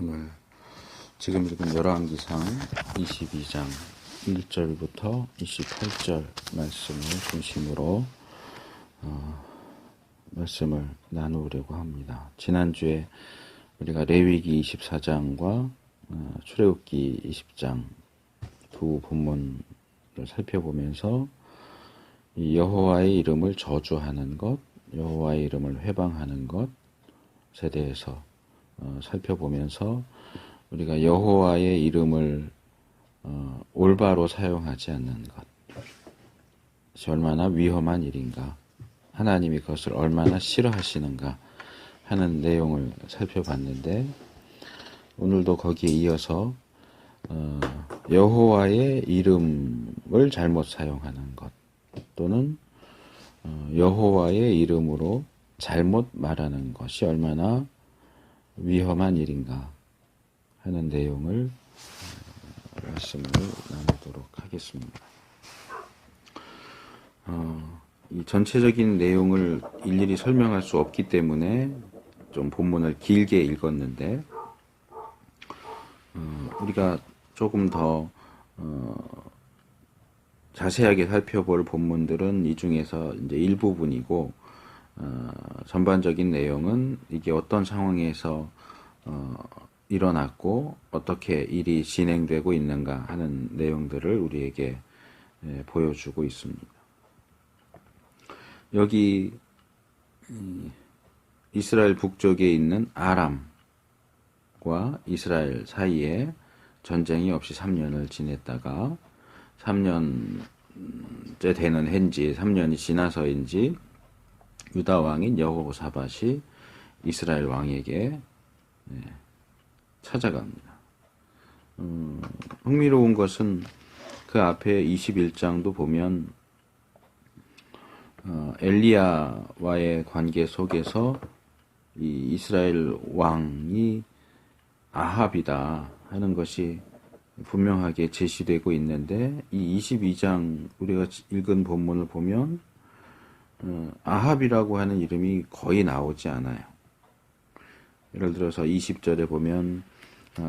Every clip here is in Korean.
오늘 지금 읽은 열왕기상 22장 1절부터 28절 말씀을 중심으로 말씀을 나누려고 합니다. 지난주에 우리가 레위기 24장과 출애굽기 20장 두 본문을 살펴보면서 이 여호와의 이름을 저주하는 것, 여호와의 이름을 회방하는 것에 대해서 살펴보면서 우리가 여호와의 이름을 올바로 사용하지 않는 것이 얼마나 위험한 일인가, 하나님이 그것을 얼마나 싫어하시는가 하는 내용을 살펴봤는데, 오늘도 거기에 이어서 여호와의 이름을 잘못 사용하는 것, 또는 여호와의 이름으로 잘못 말하는 것이 얼마나 위험한 일인가 하는 내용을 말씀을 나누도록 하겠습니다. 이 전체적인 내용을 일일이 설명할 수 없기 때문에 좀 본문을 길게 읽었는데, 우리가 조금 더 자세하게 살펴볼 본문들은 이 중에서 이제 일부분이고, 전반적인 내용은 이게 어떤 상황에서 일어났고 어떻게 일이 진행되고 있는가 하는 내용들을 우리에게 보여주고 있습니다. 여기 이스라엘 북쪽에 있는 아람과 이스라엘 사이에 전쟁이 없이 3년을 지냈다가 3년째 되는 해인지 3년이 지나서인지 유다 왕인 여호사밧이 이스라엘 왕에게 찾아갑니다. 흥미로운 것은 그 앞에 21장도 보면 엘리야와의 관계 속에서 이 이스라엘 왕이 아합이다 하는 것이 분명하게 제시되고 있는데, 이 22장 우리가 읽은 본문을 보면 아합이라고 하는 이름이 거의 나오지 않아요. 예를 들어서 20절에 보면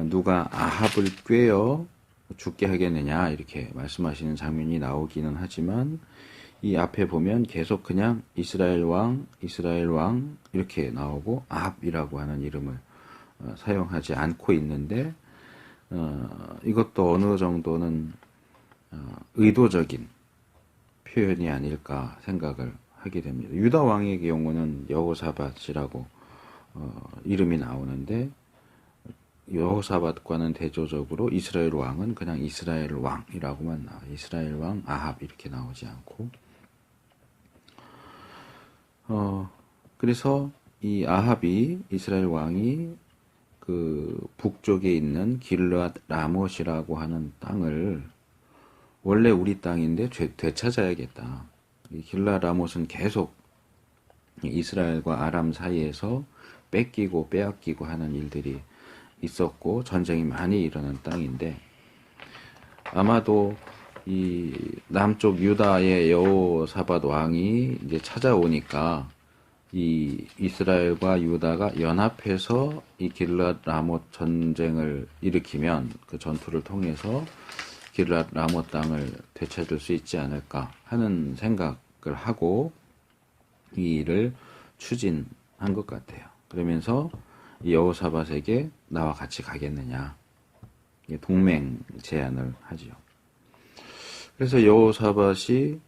누가 아합을 꾀어 죽게 하겠느냐 이렇게 말씀하시는 장면이 나오기는 하지만, 이 앞에 보면 계속 그냥 이스라엘 왕 이렇게 나오고 아합이라고 하는 이름을 사용하지 않고 있는데, 이것도 어느 정도는 의도적인 표현이 아닐까 생각을 하게 됩니다. 유다 왕의 경우는 여호사밧이라고 이름이 나오는데, 여호사밧과는 대조적으로 이스라엘 왕은 그냥 이스라엘 왕이라고만 나와요. 이스라엘 왕 아합 이렇게 나오지 않고, 그래서 이 아합이, 이스라엘 왕이 그 북쪽에 있는 길르앗 라못이라고 하는 땅을, 원래 우리 땅인데 되찾아야겠다. 이 길르앗 라못은 계속 이스라엘과 아람 사이에서 뺏기고 빼앗기고 하는 일들이 있었고 전쟁이 많이 일어난 땅인데, 아마도 이 남쪽 유다의 여호사밧 왕이 이제 찾아오니까 이 이스라엘과 유다가 연합해서 이 길르앗 라못 전쟁을 일으키면 그 전투를 통해서 길르앗 라못 땅을 되찾을 수 있지 않을까 하는 생각을 하고 이 일을 추진한 것 같아요. 그러면서 이 여호사밧에게 나와 같이 가겠느냐, 동맹 제안을 하지요. 그래서 여호사밧이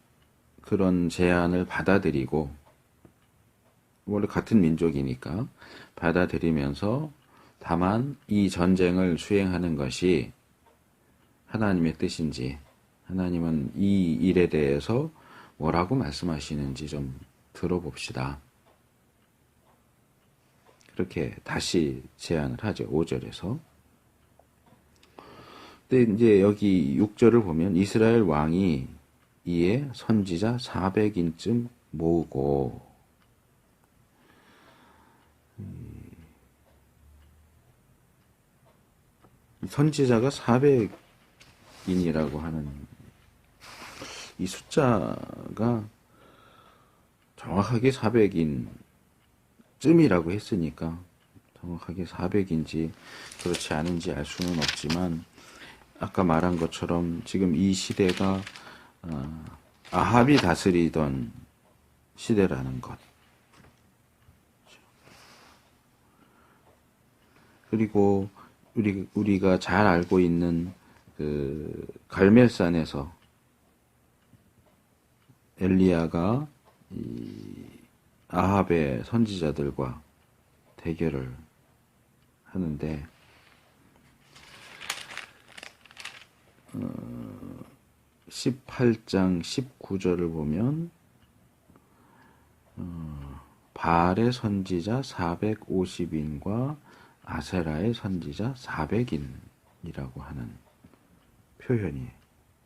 그런 제안을 받아들이고, 원래 같은 민족이니까 받아들이면서, 다만 이 전쟁을 수행하는 것이 하나님의 뜻인지, 하나님은 이 일에 대해서 뭐라고 말씀하시는지 좀 들어봅시다, 그렇게 다시 제안을 하죠. 5절에서. 근데 이제 여기 6절을 보면 이스라엘 왕이 이에 선지자 400인쯤 모으고, 선지자가 400인이라고 하는 이 숫자가 정확하게 400인 쯤이라고 했으니까 정확하게 400인지 그렇지 않은지 알 수는 없지만 아까 말한 것처럼 지금 이 시대가 아합이 다스리던 시대라는 것. 그리고 우리가 잘 알고 있는 그 갈멜산에서 엘리야가 이 아합의 선지자들과 대결을 하는데 18장 19절을 보면 바알의 선지자 450인과 아세라의 선지자 400인이라고 하는 표현이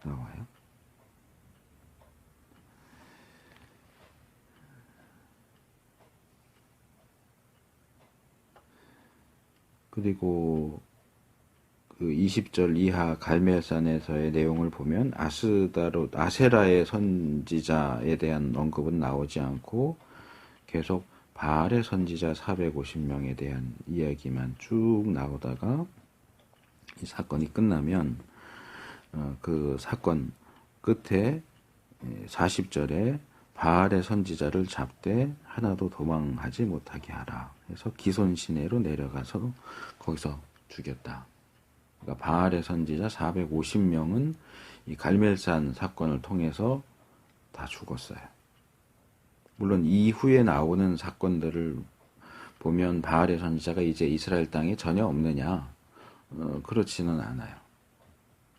나와요. 그리고 그 20절 이하 갈멜산에서의 내용을 보면 아세라의 선지자에 대한 언급은 나오지 않고 계속 바알의 선지자 450명에 대한 이야기만 쭉 나오다가 이 사건이 끝나면 그 사건 끝에 40절에 바알의 선지자를 잡되 하나도 도망하지 못하게 하라 해서 기손 시내로 내려가서 거기서 죽였다. 그러니까 바알의 선지자 450명은 이 갈멜산 사건을 통해서 다 죽었어요. 물론 이후에 나오는 사건들을 보면 바알의 선지자가 이제 이스라엘 땅에 전혀 없느냐? 그렇지는 않아요.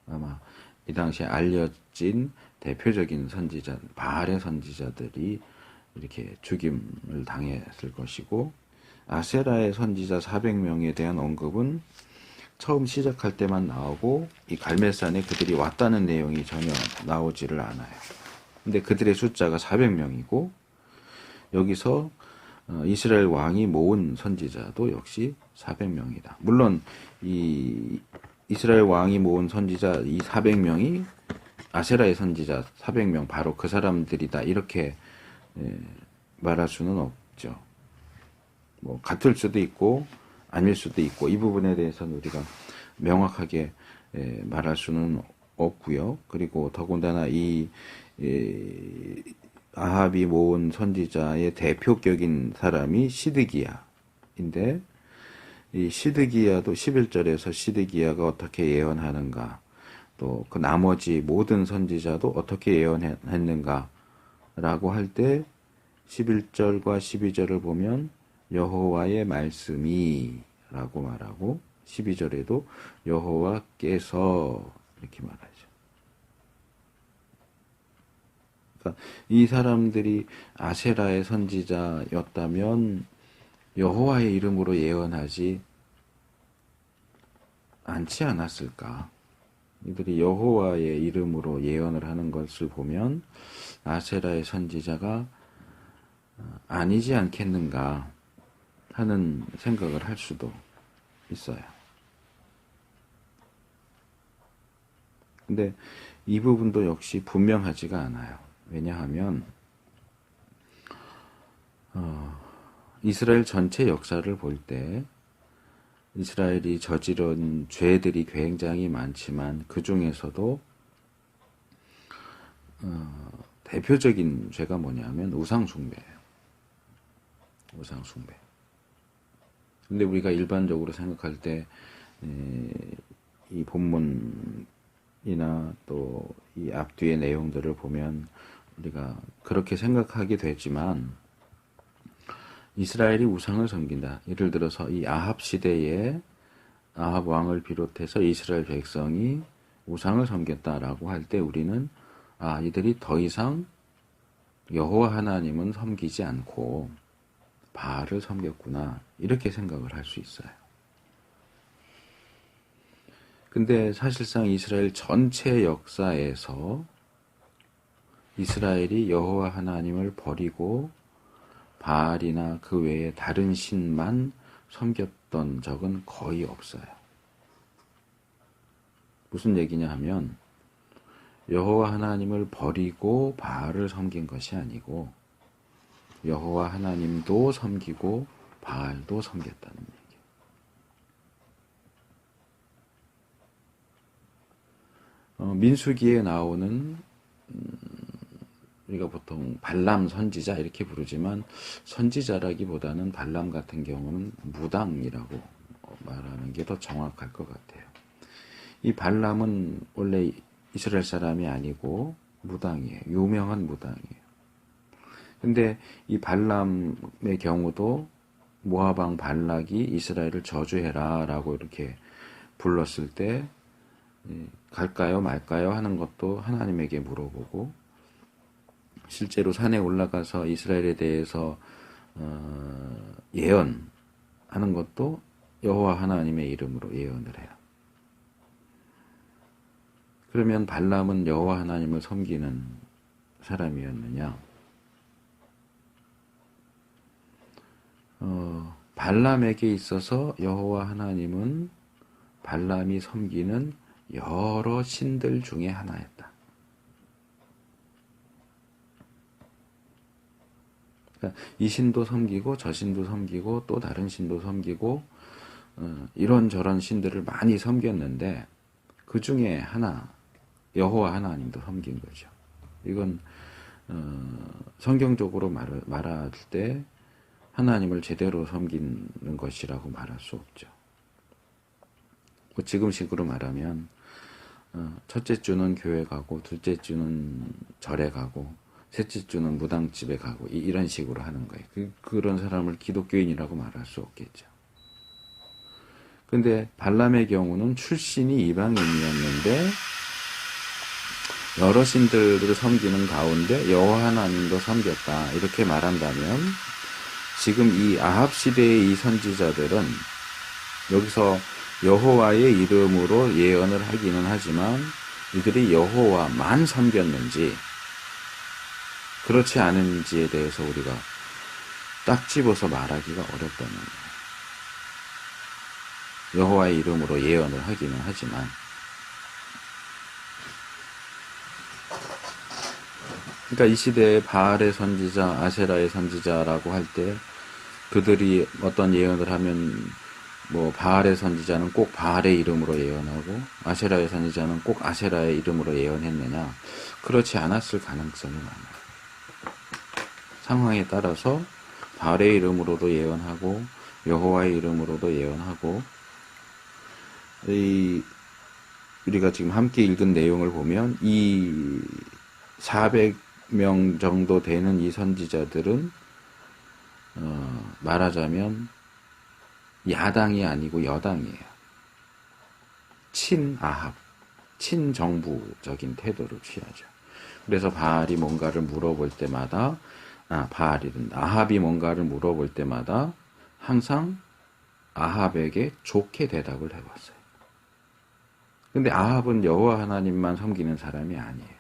아마 이 당시에 알려진 대표적인 선지자, 바알의 선지자들이 이렇게 죽임을 당했을 것이고 아세라의 선지자 400명에 대한 언급은 처음 시작할 때만 나오고 이 갈멜산에 그들이 왔다는 내용이 전혀 나오지를 않아요. 근데 그들의 숫자가 400명이고 여기서 이스라엘 왕이 모은 선지자도 역시 400명이다. 물론 이 이스라엘 왕이 모은 선지자 이 400명이 아세라의 선지자 400명 바로 그 사람들이다 이렇게 말할 수는 없죠. 뭐 같을 수도 있고 아닐 수도 있고 이 부분에 대해서는 우리가 명확하게 말할 수는 없고요. 그리고 더군다나 이 아합이 모은 선지자의 대표격인 사람이 시드기야인데 이 시드기야도 11절에서 시드기야가 어떻게 예언하는가 또 그 나머지 모든 선지자도 어떻게 예언했는가 라고 할 때 11절과 12절을 보면 여호와의 말씀이 라고 말하고 12절에도 여호와께서 이렇게 말하죠. 그러니까 이 사람들이 아세라의 선지자였다면 여호와의 이름으로 예언하지 않지 않았을까? 이들이 여호와의 이름으로 예언을 하는 것을 보면 아세라의 선지자가 아니지 않겠는가 하는 생각을 할 수도 있어요. 근데 이 부분도 역시 분명하지가 않아요. 왜냐하면 이스라엘 전체 역사를 볼 때 이스라엘이 저지른 죄들이 굉장히 많지만 그 중에서도 대표적인 죄가 뭐냐면 우상숭배예요. 우상숭배. 근데 우리가 일반적으로 생각할 때 이 본문이나 또 이 앞뒤의 내용들을 보면 우리가 그렇게 생각하게 되지만 이스라엘이 우상을 섬긴다. 예를 들어서 이 아합 시대에 아합 왕을 비롯해서 이스라엘 백성이 우상을 섬겼다라고 할 때 우리는 이들이 더 이상 여호와 하나님은 섬기지 않고 바알을 섬겼구나 이렇게 생각을 할 수 있어요. 근데 사실상 이스라엘 전체 역사에서 이스라엘이 여호와 하나님을 버리고 바알이나 그 외에 다른 신만 섬겼던 적은 거의 없어요. 무슨 얘기냐 하면 여호와 하나님을 버리고 바알을 섬긴 것이 아니고 여호와 하나님도 섬기고 바알도 섬겼다는 얘기예요. 민수기에 나오는 우리가 보통 발람 선지자 이렇게 부르지만 선지자라기보다는 발람 같은 경우는 무당이라고 말하는 게 더 정확할 것 같아요. 이 발람은 원래 이스라엘 사람이 아니고 무당이에요. 유명한 무당이에요. 근데 이 발람의 경우도 모압 왕 발락이 이스라엘을 저주해라 라고 이렇게 불렀을 때 갈까요 말까요 하는 것도 하나님에게 물어보고, 실제로 산에 올라가서 이스라엘에 대해서 예언하는 것도 여호와 하나님의 이름으로 예언을 해요. 그러면 발람은 여호와 하나님을 섬기는 사람이었느냐? 발람에게 있어서 여호와 하나님은 발람이 섬기는 여러 신들 중에 하나였다. 그러니까 이 신도 섬기고 저 신도 섬기고 또 다른 신도 섬기고 이런저런 신들을 많이 섬겼는데 그 중에 하나, 여호와 하나님도 섬긴 거죠. 이건 성경적으로 말할 때 하나님을 제대로 섬기는 것이라고 말할 수 없죠. 지금식으로 말하면 첫째 주는 교회 가고, 둘째 주는 절에 가고, 셋째 주는 무당집에 가고, 이런 식으로 하는 거예요. 그런 사람을 기독교인이라고 말할 수 없겠죠. 근데 발람의 경우는 출신이 이방인이었는데 여러 신들을 섬기는 가운데 여호와 하나님도 섬겼다, 이렇게 말한다면 지금 이 아합 시대의 이 선지자들은 여기서 여호와의 이름으로 예언을 하기는 하지만 이들이 여호와만 섬겼는지 그렇지 않은지에 대해서 우리가 딱 집어서 말하기가 어렵다는 거예요. 여호와의 이름으로 예언을 하기는 하지만, 그러니까 이 시대에 바알의 선지자, 아세라의 선지자라고 할 때 그들이 어떤 예언을 하면 뭐 바알의 선지자는 꼭 바알의 이름으로 예언하고 아세라의 선지자는 꼭 아세라의 이름으로 예언했느냐? 그렇지 않았을 가능성이 많아요. 상황에 따라서 바알의 이름으로도 예언하고 여호와의 이름으로도 예언하고, 우리가 지금 함께 읽은 내용을 보면 이 400명 정도 되는 이 선지자들은 말하자면 야당이 아니고 여당이에요. 친아합, 친정부적인 태도를 취하죠. 그래서 바알이 뭔가를 물어볼 때마다, 아합이 뭔가를 물어볼 때마다 항상 아합에게 좋게 대답을 해왔어요. 근데 아합은 여호와 하나님만 섬기는 사람이 아니에요.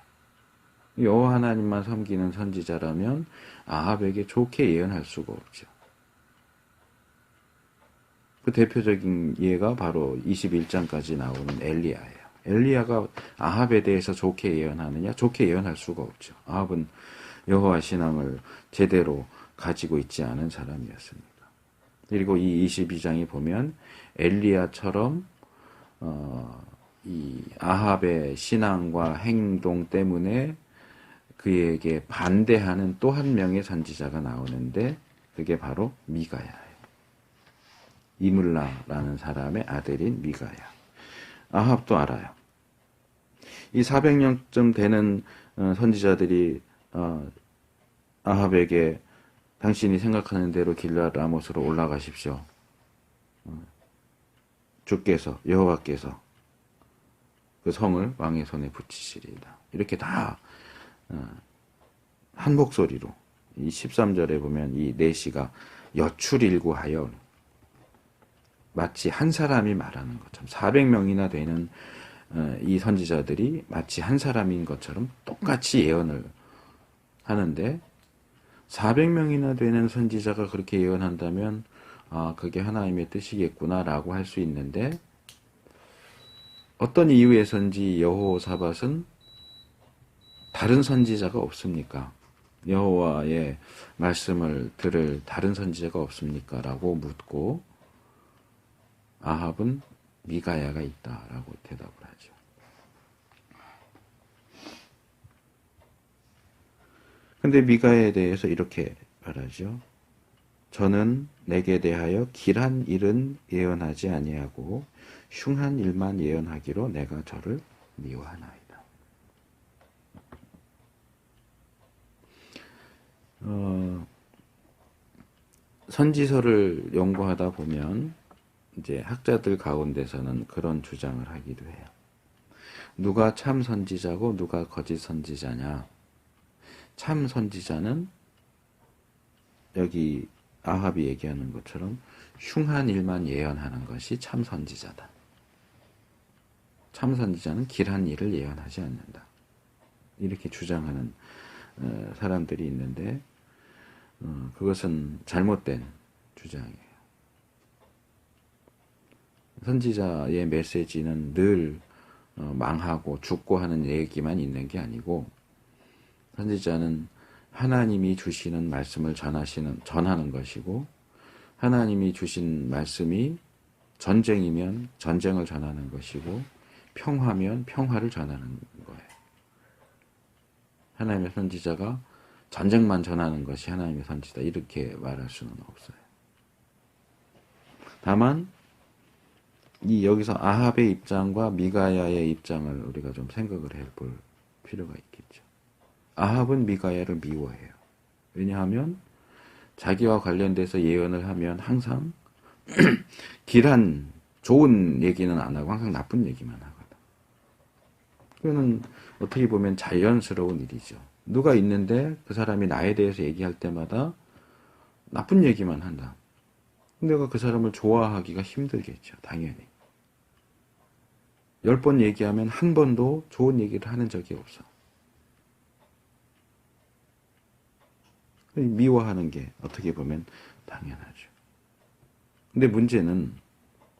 여호와 하나님만 섬기는 선지자라면 아합에게 좋게 예언할 수가 없죠. 그 대표적인 예가 바로 21장까지 나오는 엘리야예요. 엘리야가 아합에 대해서 좋게 예언하느냐? 좋게 예언할 수가 없죠. 아합은 여호와 신앙을 제대로 가지고 있지 않은 사람이었습니다. 그리고 이 22장에 보면 엘리야처럼 이 아합의 신앙과 행동 때문에 그에게 반대하는 또 한 명의 선지자가 나오는데 그게 바로 미가야예요. 이물라라는 사람의 아들인 미가야. 아합도 알아요. 이 400년쯤 되는 선지자들이 아합에게 당신이 생각하는 대로 길앗 라못으로 올라가십시오. 주께서, 여호와께서 그 성을 왕의 손에 붙이시리이다. 이렇게 다 한 목소리로, 이 13절에 보면 이 내시가 여출일구하여 마치 한 사람이 말하는 것처럼 400명이나 되는 이 선지자들이 마치 한 사람인 것처럼 똑같이 예언을 하는데, 400명이나 되는 선지자가 그렇게 예언한다면 그게 하나님의 뜻이겠구나라고 할 수 있는데, 어떤 이유에선지 여호사밧은 다른 선지자가 없습니까? 여호와의 말씀을 들을 다른 선지자가 없습니까? 라고 묻고 아합은 미가야가 있다라고 대답을 하죠. 근데 미가에 대해서 이렇게 말하죠. 저는 내게 대하여 길한 일은 예언하지 아니하고 흉한 일만 예언하기로 내가 저를 미워하나이다. 선지서를 연구하다 보면 이제 학자들 가운데서는 그런 주장을 하기도 해요. 누가 참 선지자고 누가 거짓 선지자냐? 참 선지자는 여기 아합이 얘기하는 것처럼 흉한 일만 예언하는 것이 참 선지자다. 참 선지자는 길한 일을 예언하지 않는다. 이렇게 주장하는 사람들이 있는데 그것은 잘못된 주장이에요. 선지자의 메시지는 늘 망하고 죽고 하는 얘기만 있는 게 아니고 선지자는 하나님이 주시는 말씀을 전하는 것이고 하나님이 주신 말씀이 전쟁이면 전쟁을 전하는 것이고 평화면 평화를 전하는 거예요. 하나님의 선지자가 전쟁만 전하는 것이 하나님의 선지자 이렇게 말할 수는 없어요. 다만 여기서 아합의 입장과 미가야의 입장을 우리가 좀 생각을 해볼 필요가 있겠죠. 아합은 미가야를 미워해요. 왜냐하면 자기와 관련돼서 예언을 하면 항상 길한 좋은 얘기는 안 하고 항상 나쁜 얘기만 하거든. 그거는 어떻게 보면 자연스러운 일이죠. 누가 있는데 그 사람이 나에 대해서 얘기할 때마다 나쁜 얘기만 한다. 내가 그 사람을 좋아하기가 힘들겠죠. 당연히. 10번 얘기하면 한 번도 좋은 얘기를 하는 적이 없어. 미워하는 게 어떻게 보면 당연하죠. 근데 문제는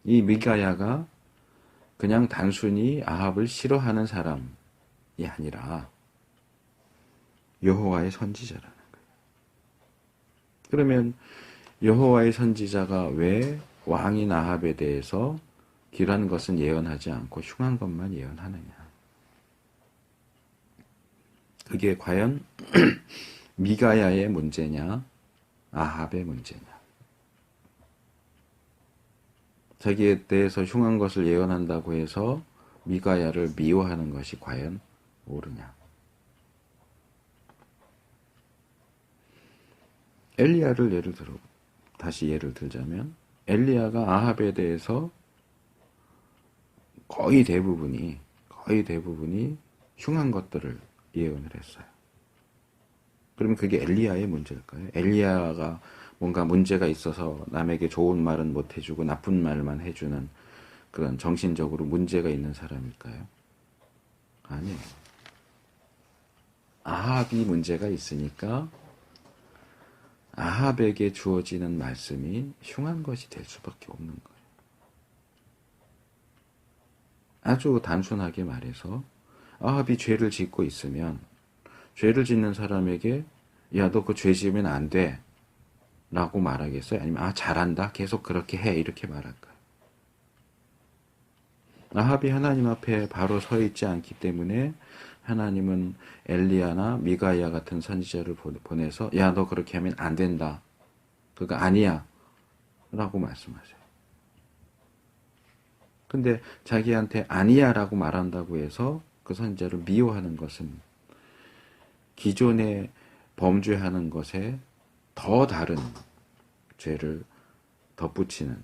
이 미가야가 그냥 단순히 아합을 싫어하는 사람이 아니라 여호와의 선지자라는 거예요. 그러면 여호와의 선지자가 왜 왕인 아합에 대해서 길한 것은 예언하지 않고 흉한 것만 예언하느냐. 그게 과연 미가야의 문제냐 아합의 문제냐. 자기에 대해서 흉한 것을 예언한다고 해서 미가야를 미워하는 것이 과연 옳으냐. 엘리야를 다시 예를 들자면 엘리야가 아합에 대해서 거의 대부분이 흉한 것들을 예언을 했어요. 그러면 그게 엘리야의 문제일까요? 엘리야가 뭔가 문제가 있어서 남에게 좋은 말은 못 해주고 나쁜 말만 해주는 그런 정신적으로 문제가 있는 사람일까요? 아니에요. 아합이 문제가 있으니까 아합에게 주어지는 말씀이 흉한 것이 될 수밖에 없는 거예요. 아주 단순하게 말해서 아합이 죄를 짓고 있으면 죄를 짓는 사람에게 야, 너 그 죄 지으면 안 돼 라고 말하겠어요? 아니면 잘한다 계속 그렇게 해 이렇게 말할까요? 아합이 하나님 앞에 바로 서 있지 않기 때문에 하나님은 엘리야나 미가야 같은 선지자를 보내서 야, 너 그렇게 하면 안 된다. 그거 아니야 라고 말씀하세요. 근데 자기한테 아니야 라고 말한다고 해서 그 선지자를 미워하는 것은 기존에 범죄하는 것에 더 다른 죄를 덧붙이는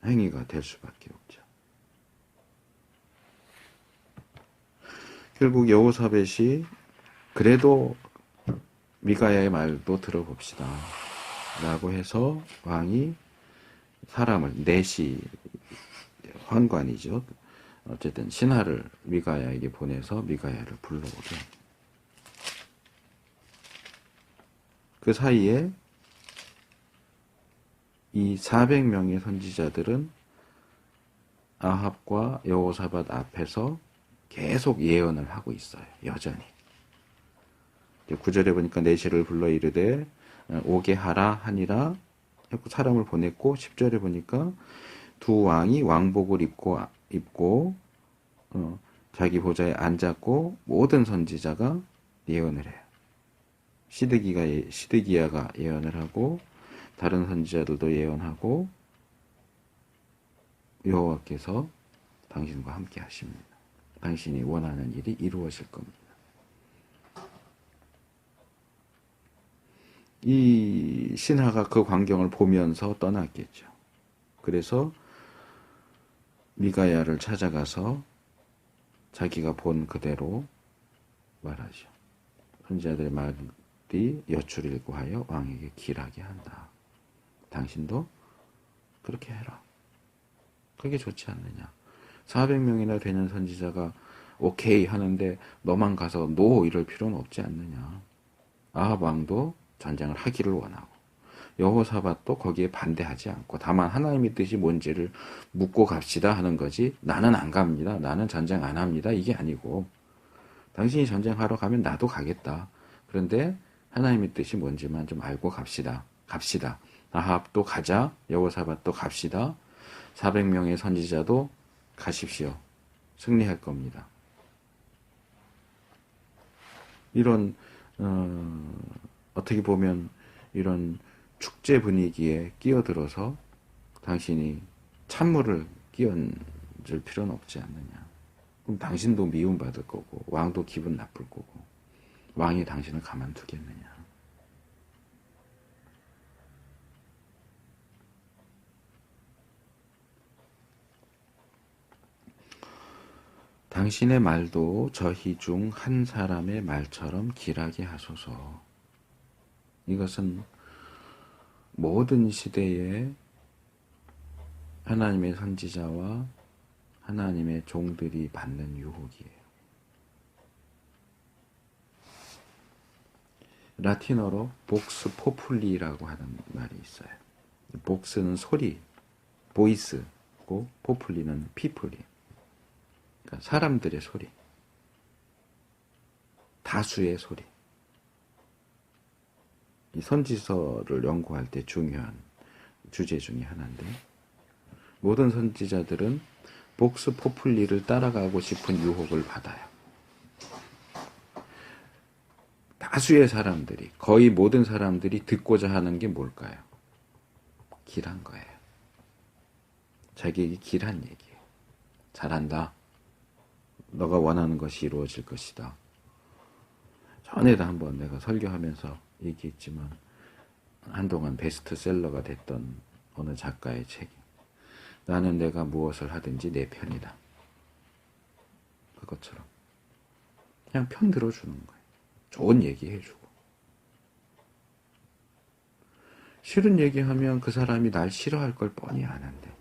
행위가 될 수밖에 없죠. 결국 여호사벳이 그래도 미가야의 말도 들어봅시다 라고 해서 왕이 사람을 내시 환관이죠. 어쨌든 신하를 미가야에게 보내서 미가야를 불러오게. 그 사이에 이 400명의 선지자들은 아합과 여호사밧 앞에서 계속 예언을 하고 있어요. 여전히. 9절에 보니까 내시를 불러 이르되 오게 하라 하니라 사람을 보냈고 10절에 보니까 두 왕이 왕복을 입고 자기 보좌에 앉았고 모든 선지자가 예언을 해요. 시드기야가 예언을 하고 다른 선지자들도 예언하고 여호와께서 당신과 함께 하십니다. 당신이 원하는 일이 이루어질 겁니다. 이 신하가 그 광경을 보면서 떠났겠죠. 그래서 미가야를 찾아가서 자기가 본 그대로 말하죠. 선지자들의 말이 여출일구하여 왕에게 길하게 한다. 당신도 그렇게 해라. 그게 좋지 않느냐. 400명이나 되는 선지자가 오케이 하는데 너만 가서 노 이럴 필요는 없지 않느냐. 아합 왕도 전쟁을 하기를 원하고 여호사밧도 거기에 반대하지 않고 다만 하나님의 뜻이 뭔지를 묻고 갑시다 하는 거지 나는 안 갑니다. 나는 전쟁 안 합니다. 이게 아니고 당신이 전쟁하러 가면 나도 가겠다. 그런데 하나님의 뜻이 뭔지만 좀 알고 갑시다. 아합도 가자. 여호사밧도 갑시다. 400명의 선지자도 가십시오. 승리할 겁니다. 이런 어떻게 보면 이런 축제 분위기에 끼어들어서 당신이 찬물을 끼얹을 필요는 없지 않느냐. 그럼 당신도 미움받을 거고 왕도 기분 나쁠 거고 왕이 당신을 가만두겠느냐. 당신의 말도 저희 중 한 사람의 말처럼 길하게 하소서. 이것은 모든 시대에 하나님의 선지자와 하나님의 종들이 받는 유혹이에요. 라틴어로 복스 포플리라고 하는 말이 있어요. 복스는 소리, 보이스고 포플리는 피플이. 그러니까 사람들의 소리, 다수의 소리. 이 선지서를 연구할 때 중요한 주제 중에 하나인데 모든 선지자들은 복스 포플리를 따라가고 싶은 유혹을 받아요. 다수의 사람들이, 거의 모든 사람들이 듣고자 하는 게 뭘까요? 길한 거예요. 자기에게 길한 얘기예요. 잘한다. 너가 원하는 것이 이루어질 것이다. 전에도 한번 내가 설교하면서 얘기했지만 한동안 베스트셀러가 됐던 어느 작가의 책이 나는 내가 무엇을 하든지 내 편이다. 그것처럼 그냥 편 들어주는 거예요. 좋은 얘기 해주고 싫은 얘기하면 그 사람이 날 싫어할 걸 뻔히 아는데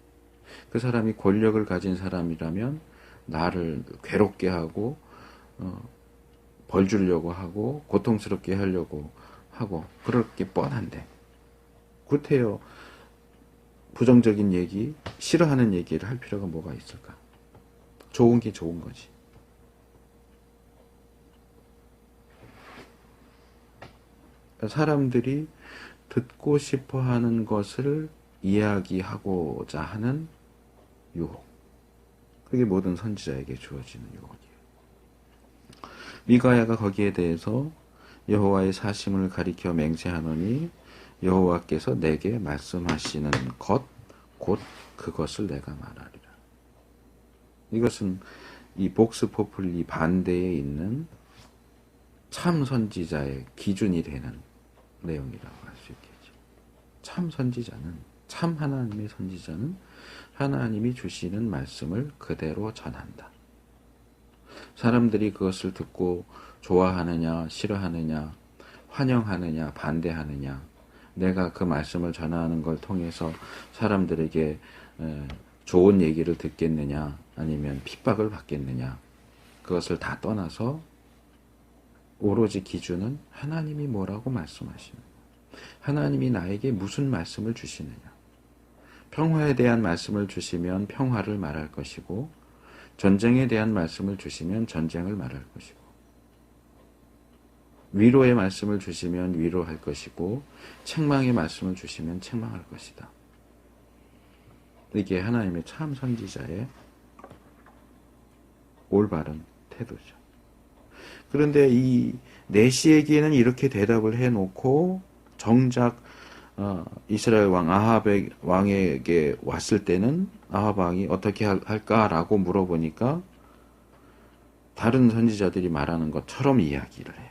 그 사람이 권력을 가진 사람이라면 나를 괴롭게 하고 벌 주려고 하고 고통스럽게 하려고 하고 그럴 게 뻔한데 구태여 부정적인 얘기, 싫어하는 얘기를 할 필요가 뭐가 있을까? 좋은 게 좋은 거지. 사람들이 듣고 싶어 하는 것을 이야기하고자 하는 유혹. 그게 모든 선지자에게 주어지는 유혹이에요. 미가야가 거기에 대해서 여호와의 사심을 가리켜 맹세하노니 여호와께서 내게 말씀하시는 것 곧 그것을 내가 말하리라. 이것은 이 복스 포플리 반대에 있는 참 선지자의 기준이 되는 내용이라고 할 수 있겠죠. 참 선지자는, 참 하나님의 선지자는 하나님이 주시는 말씀을 그대로 전한다. 사람들이 그것을 듣고 좋아하느냐, 싫어하느냐, 환영하느냐, 반대하느냐, 내가 그 말씀을 전하는 걸 통해서 사람들에게 좋은 얘기를 듣겠느냐, 아니면 핍박을 받겠느냐, 그것을 다 떠나서 오로지 기준은 하나님이 뭐라고 말씀하시느냐, 하나님이 나에게 무슨 말씀을 주시느냐. 평화에 대한 말씀을 주시면 평화를 말할 것이고 전쟁에 대한 말씀을 주시면 전쟁을 말할 것이고 위로의 말씀을 주시면 위로할 것이고 책망의 말씀을 주시면 책망할 것이다. 이게 하나님의 참 선지자의 올바른 태도죠. 그런데 이 내시에게는 이렇게 대답을 해놓고 정작 이스라엘 왕 아합 왕에게 왔을 때는 아합 왕이 어떻게 할까라고 물어보니까 다른 선지자들이 말하는 것처럼 이야기를 해요.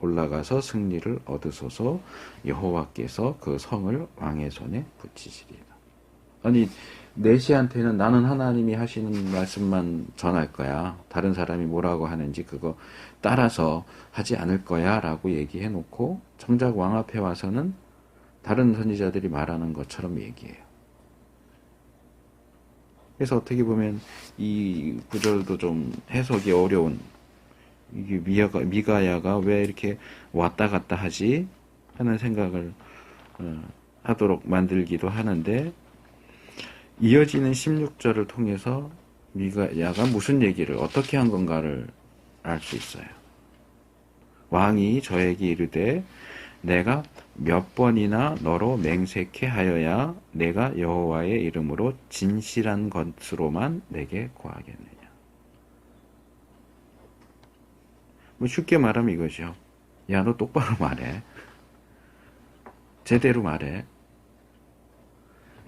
올라가서 승리를 얻으소서 여호와께서 그 성을 왕의 손에 붙이시리라. 아니 내시한테는 나는 하나님이 하시는 말씀만 전할 거야. 다른 사람이 뭐라고 하는지 그거 따라서 하지 않을 거야 라고 얘기해 놓고 정작 왕 앞에 와서는 다른 선지자들이 말하는 것처럼 얘기해요. 그래서 어떻게 보면 이 구절도 좀 해석이 어려운, 이게 미가야가 왜 이렇게 왔다 갔다 하지 하는 생각을 하도록 만들기도 하는데, 이어지는 16절을 통해서 미가야가 무슨 얘기를 어떻게 한 건가를 알 수 있어요. 왕이 저에게 이르되 내가 몇 번이나 너로 맹세케 하여야 내가 여호와의 이름으로 진실한 것으로만 내게 구하겠느냐. 뭐 쉽게 말하면 이거죠. 야, 너 똑바로 말해. 제대로 말해.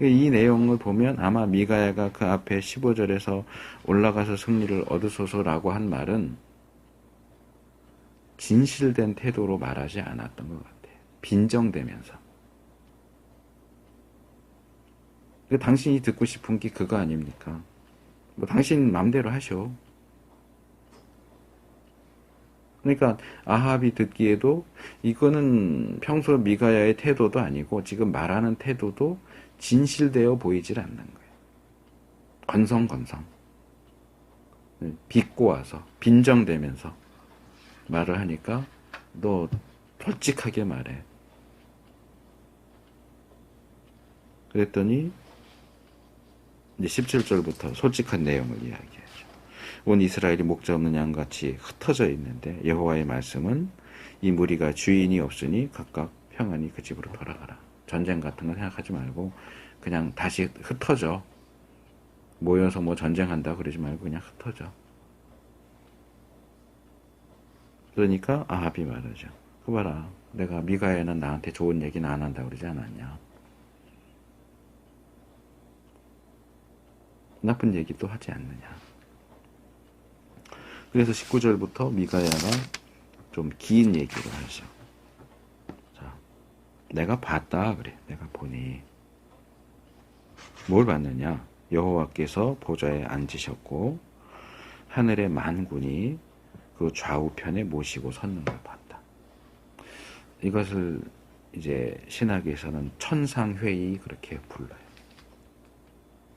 이 내용을 보면 아마 미가야가 그 앞에 15절에서 올라가서 승리를 얻으소서라고 한 말은 진실된 태도로 말하지 않았던 것 같아요. 빈정대면서. 당신이 듣고 싶은 게 그거 아닙니까? 뭐 당신 맘대로 하셔. 그러니까 아합이 듣기에도 이거는 평소 미가야의 태도도 아니고 지금 말하는 태도도 진실되어 보이질 않는 거예요. 건성건성. 비꼬아서 빈정대면서 말을 하니까 너 솔직하게 말해. 그랬더니 이제 17절부터 솔직한 내용을 이야기하죠. 온 이스라엘이 목자 없는 양같이 흩어져 있는데 여호와의 말씀은 이 무리가 주인이 없으니 각각 평안히 그 집으로 돌아가라. 전쟁 같은 거 생각하지 말고 그냥 다시 흩어져. 모여서 뭐 전쟁한다 그러지 말고 그냥 흩어져. 그러니까 아합이 말하죠. 그 봐라. 내가 미가야는 나한테 좋은 얘기는 안 한다 그러지 않았냐. 나쁜 얘기도 하지 않느냐. 그래서 19절부터 미가야가 좀 긴 얘기를 하죠. 자, 내가 봤다 그래. 내가 보니. 뭘 봤느냐. 여호와께서 보좌에 앉으셨고 하늘의 만군이 그 좌우편에 모시고 섰는 걸 봤다. 이것을 이제 신학에서는 천상회의 그렇게 불러요.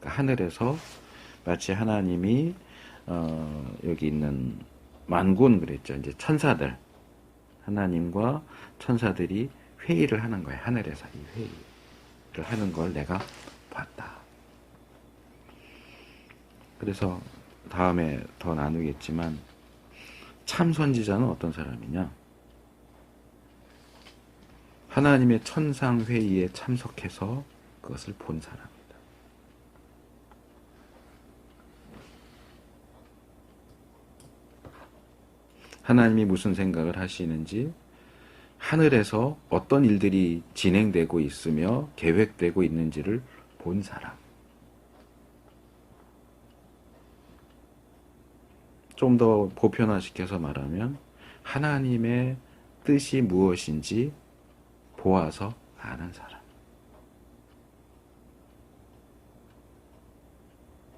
그러니까 하늘에서 마치 하나님이 여기 있는 만군 그랬죠. 이제 천사들, 하나님과 천사들이 회의를 하는 거예요. 하늘에서 이 회의를 하는 걸 내가 봤다. 그래서 다음에 더 나누겠지만 참 선지자는 어떤 사람이냐? 하나님의 천상회의에 참석해서 그것을 본 사람이다. 하나님이 무슨 생각을 하시는지, 하늘에서 어떤 일들이 진행되고 있으며 계획되고 있는지를 본 사람. 좀 더 보편화시켜서 말하면 하나님의 뜻이 무엇인지 보아서 아는 사람.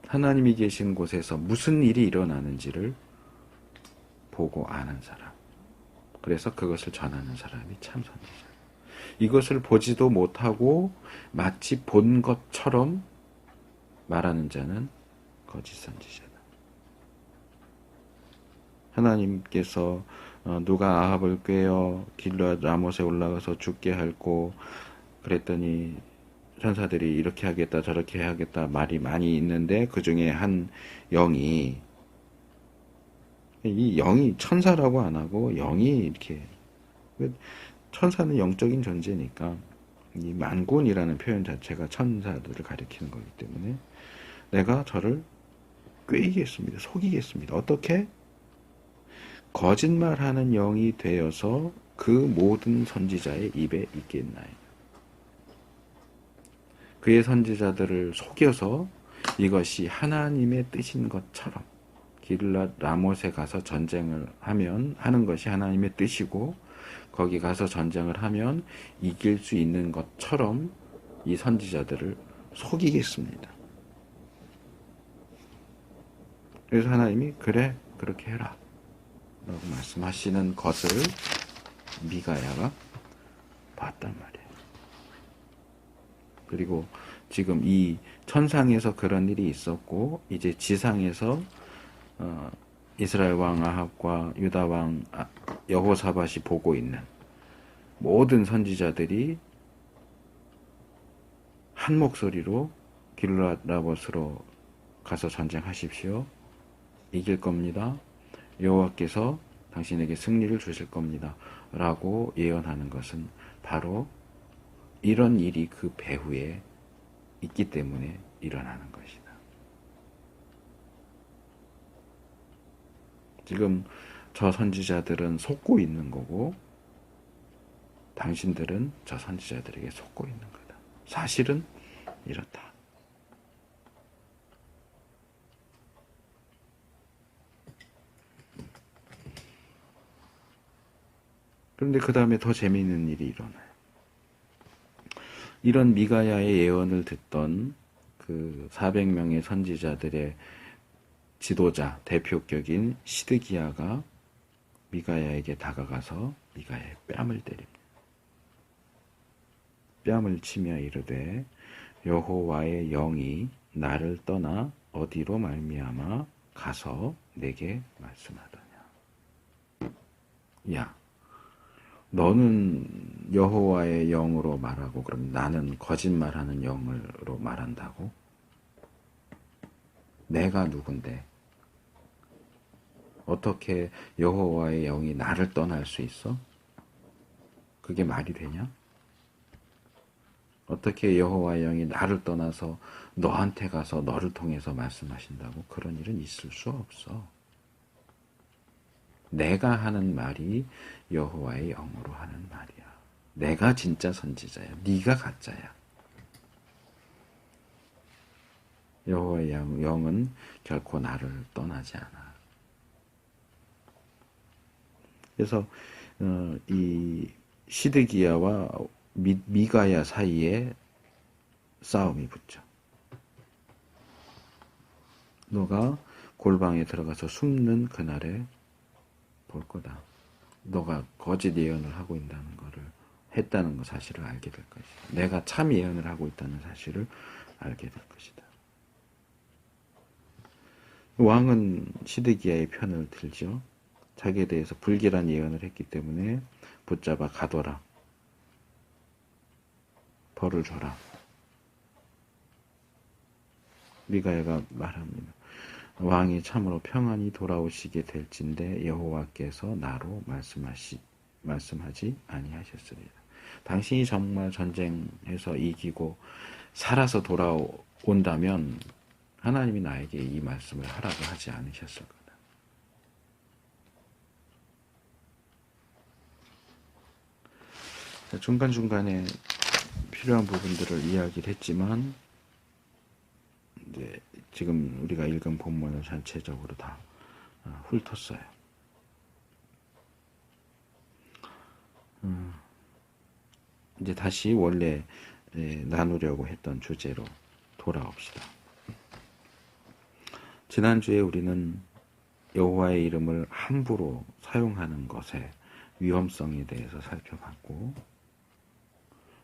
하나님이 계신 곳에서 무슨 일이 일어나는지를 보고 아는 사람. 그래서 그것을 전하는 사람이 참 선지자. 이것을 보지도 못하고 마치 본 것처럼 말하는 자는 거짓 선지자다. 하나님께서 누가 아합을 꾀어 길르앗 라못에 올라가서 죽게 할고 그랬더니 천사들이 이렇게 하겠다 저렇게 해야겠다 말이 많이 있는데 그 중에 한 영이, 이 영이 천사라고 안 하고 영이 이렇게, 천사는 영적인 존재니까 이 만군이라는 표현 자체가 천사들을 가리키는 거기 때문에 내가 저를 꾀이겠습니다. 속이겠습니다. 어떻게? 거짓말하는 영이 되어서 그 모든 선지자의 입에 있겠나요? 그의 선지자들을 속여서 이것이 하나님의 뜻인 것처럼 길랏 라못에 가서 전쟁을 하는 것이 하나님의 뜻이고 거기 가서 전쟁을 하면 이길 수 있는 것처럼 이 선지자들을 속이겠습니다. 그래서 하나님이 그래 그렇게 해라 라고 말씀하시는 것을 미가야가 봤단 말이에요. 그리고 지금 이 천상에서 그런 일이 있었고 이제 지상에서 이스라엘 왕 아합과 유다 왕 여호사밧이 보고 있는 모든 선지자들이 한 목소리로 길랏 라못으로 가서 전쟁하십시오. 이길 겁니다. 여호와께서 당신에게 승리를 주실 겁니다. 라고 예언하는 것은 바로 이런 일이 그 배후에 있기 때문에 일어나는 것이다. 지금 저 선지자들은 속고 있는 거고 당신들은 저 선지자들에게 속고 있는 거다. 사실은 이렇다. 그런데 그 다음에 더 재미있는 일이 일어나요. 이런 미가야의 예언을 듣던 그 400명의 선지자들의 지도자, 대표격인 시드기야가 미가야에게 다가가서 미가야의 뺨을 때립니다. 뺨을 치며 이르되 여호와의 영이 나를 떠나 어디로 말미암아 가서 내게 말씀하더냐. 야, 너는 여호와의 영으로 말하고 그럼 나는 거짓말하는 영으로 말한다고? 내가 누군데? 어떻게 여호와의 영이 나를 떠날 수 있어? 그게 말이 되냐? 어떻게 여호와의 영이 나를 떠나서 너한테 가서 너를 통해서 말씀하신다고? 그런 일은 있을 수 없어. 내가 하는 말이 여호와의 영으로 하는 말이야. 내가 진짜 선지자야. 네가 가짜야. 여호와의 영은 결코 나를 떠나지 않아. 그래서 이 시드기야와 미가야 사이에 싸움이 붙죠. 너가 골방에 들어가서 숨는 그날에 볼 거다. 너가 거짓 예언을 하고 있다는 거를 했다는 거 사실을 알게 될 것이다. 내가 참 예언을 하고 있다는 사실을 알게 될 것이다. 왕은 시드기야의 편을 들죠. 자기에 대해서 불길한 예언을 했기 때문에 붙잡아 가둬라. 벌을 줘라. 미가야가 말합니다. 왕이 참으로 평안히 돌아오시게 될진데 여호와께서 나로 말씀하지 아니하셨으리라. 당신이 정말 전쟁에서 이기고 살아서 돌아온다면 하나님이 나에게 이 말씀을 하라고 하지 않으셨을 거다. 중간중간에 필요한 부분들을 이야기를 했지만 이제 지금 우리가 읽은 본문을 전체적으로 다 훑었어요. 이제 다시 원래 나누려고 했던 주제로 돌아옵시다. 지난주에 우리는 여호와의 이름을 함부로 사용하는 것의 위험성에 대해서 살펴봤고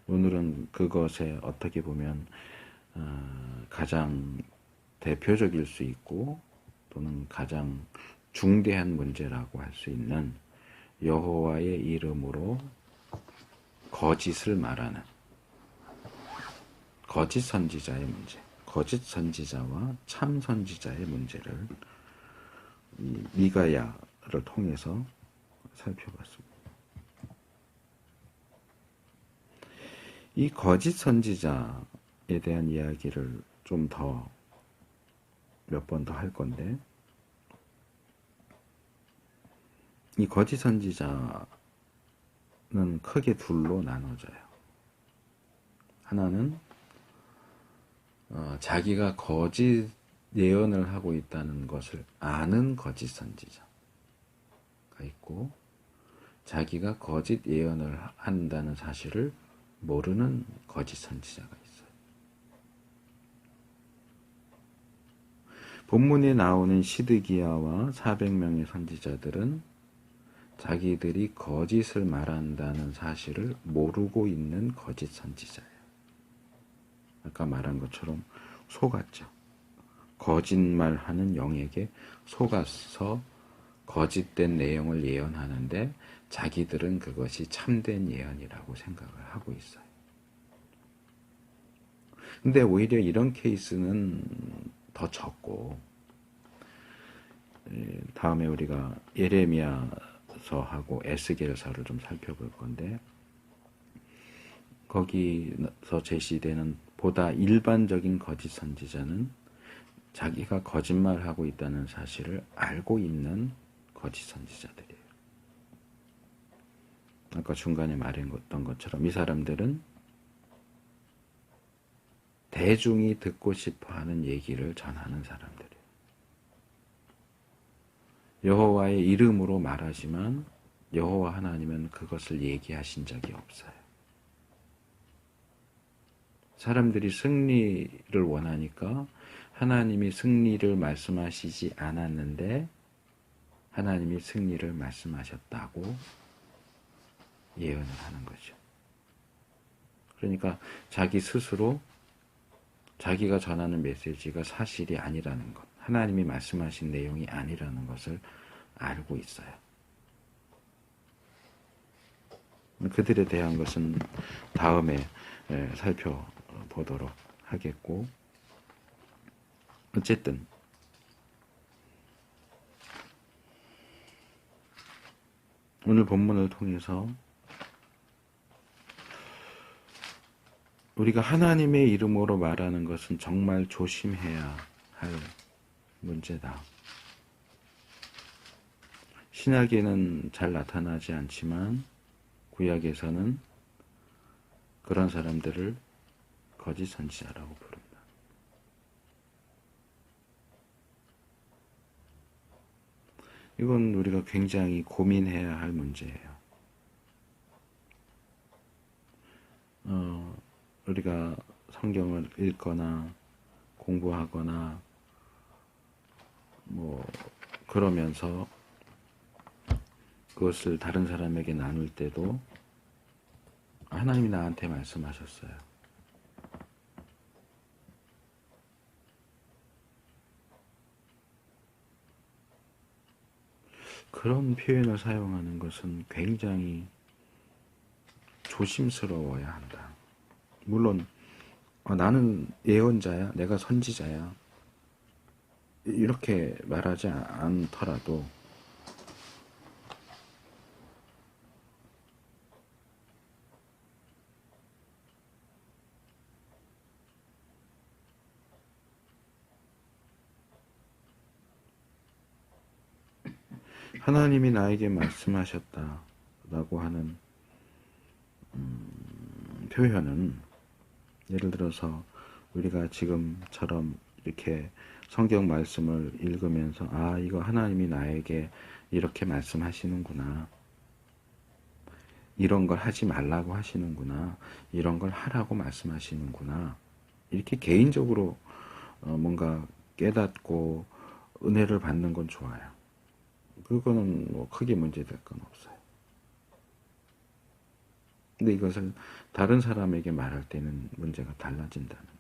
오늘은 그것에 어떻게 보면 가장 대표적일 수 있고 또는 가장 중대한 문제라고 할 수 있는 여호와의 이름으로 거짓을 말하는 거짓 선지자의 문제, 거짓 선지자와 참 선지자의 문제를 이 미가야를 통해서 살펴봤습니다. 이 거짓 선지자에 대한 이야기를 좀 더 몇 번 더 할 건데 이 거짓 선지자는 크게 둘로 나눠져요. 하나는 자기가 거짓 예언을 하고 있다는 것을 아는 거짓 선지자가 있고, 자기가 거짓 예언을 한다는 사실을 모르는 거짓 선지자가 있어요. 본문에 나오는 시드기야와 400명의 선지자들은 자기들이 거짓을 말한다는 사실을 모르고 있는 거짓 선지자예요. 아까 말한 것처럼 속았죠. 거짓말하는 영에게 속아서 거짓된 내용을 예언하는데 자기들은 그것이 참된 예언이라고 생각을 하고 있어요. 근데 오히려 이런 케이스는 더 적고, 다음에 우리가 예레미야서하고 에스겔서를 좀 살펴볼 건데, 거기서 제시되는 보다 일반적인 거짓 선지자는 자기가 거짓말하고 있다는 사실을 알고 있는 거짓 선지자들이에요. 아까 중간에 말했던 것처럼 이 사람들은 대중이 듣고 싶어하는 얘기를 전하는 사람들이에요. 여호와의 이름으로 말하지만 여호와 하나님은 그것을 얘기하신 적이 없어요. 사람들이 승리를 원하니까 하나님이 승리를 말씀하시지 않았는데 하나님이 승리를 말씀하셨다고 예언을 하는 거죠. 그러니까 자기 스스로 자기가 전하는 메시지가 사실이 아니라는 것, 하나님이 말씀하신 내용이 아니라는 것을 알고 있어요. 그들에 대한 것은 다음에 살펴보도록 하겠고, 어쨌든 오늘 본문을 통해서 우리가 하나님의 이름으로 말하는 것은 정말 조심해야 할 문제다. 신약에는 잘 나타나지 않지만 구약에서는 그런 사람들을 거짓 선지자라고 부릅니다. 이건 우리가 굉장히 고민해야 할 문제예요. 우리가 성경을 읽거나 공부하거나 그러면서 그것을 다른 사람에게 나눌 때도 하나님이 나한테 말씀하셨어요. 그런 표현을 사용하는 것은 굉장히 조심스러워야 한다. 물론 나는 예언자야, 내가 선지자야, 이렇게 말하지 않더라도 하나님이 나에게 말씀하셨다라고 하는 표현은, 예를 들어서 우리가 지금처럼 이렇게 성경 말씀을 읽으면서 이거 하나님이 나에게 이렇게 말씀하시는구나, 이런 걸 하지 말라고 하시는구나, 이런 걸 하라고 말씀하시는구나, 이렇게 개인적으로 뭔가 깨닫고 은혜를 받는 건 좋아요. 그거는 크게 문제될 건 없어요. 근데 이것을 다른 사람에게 말할 때는 문제가 달라진다는 거예요.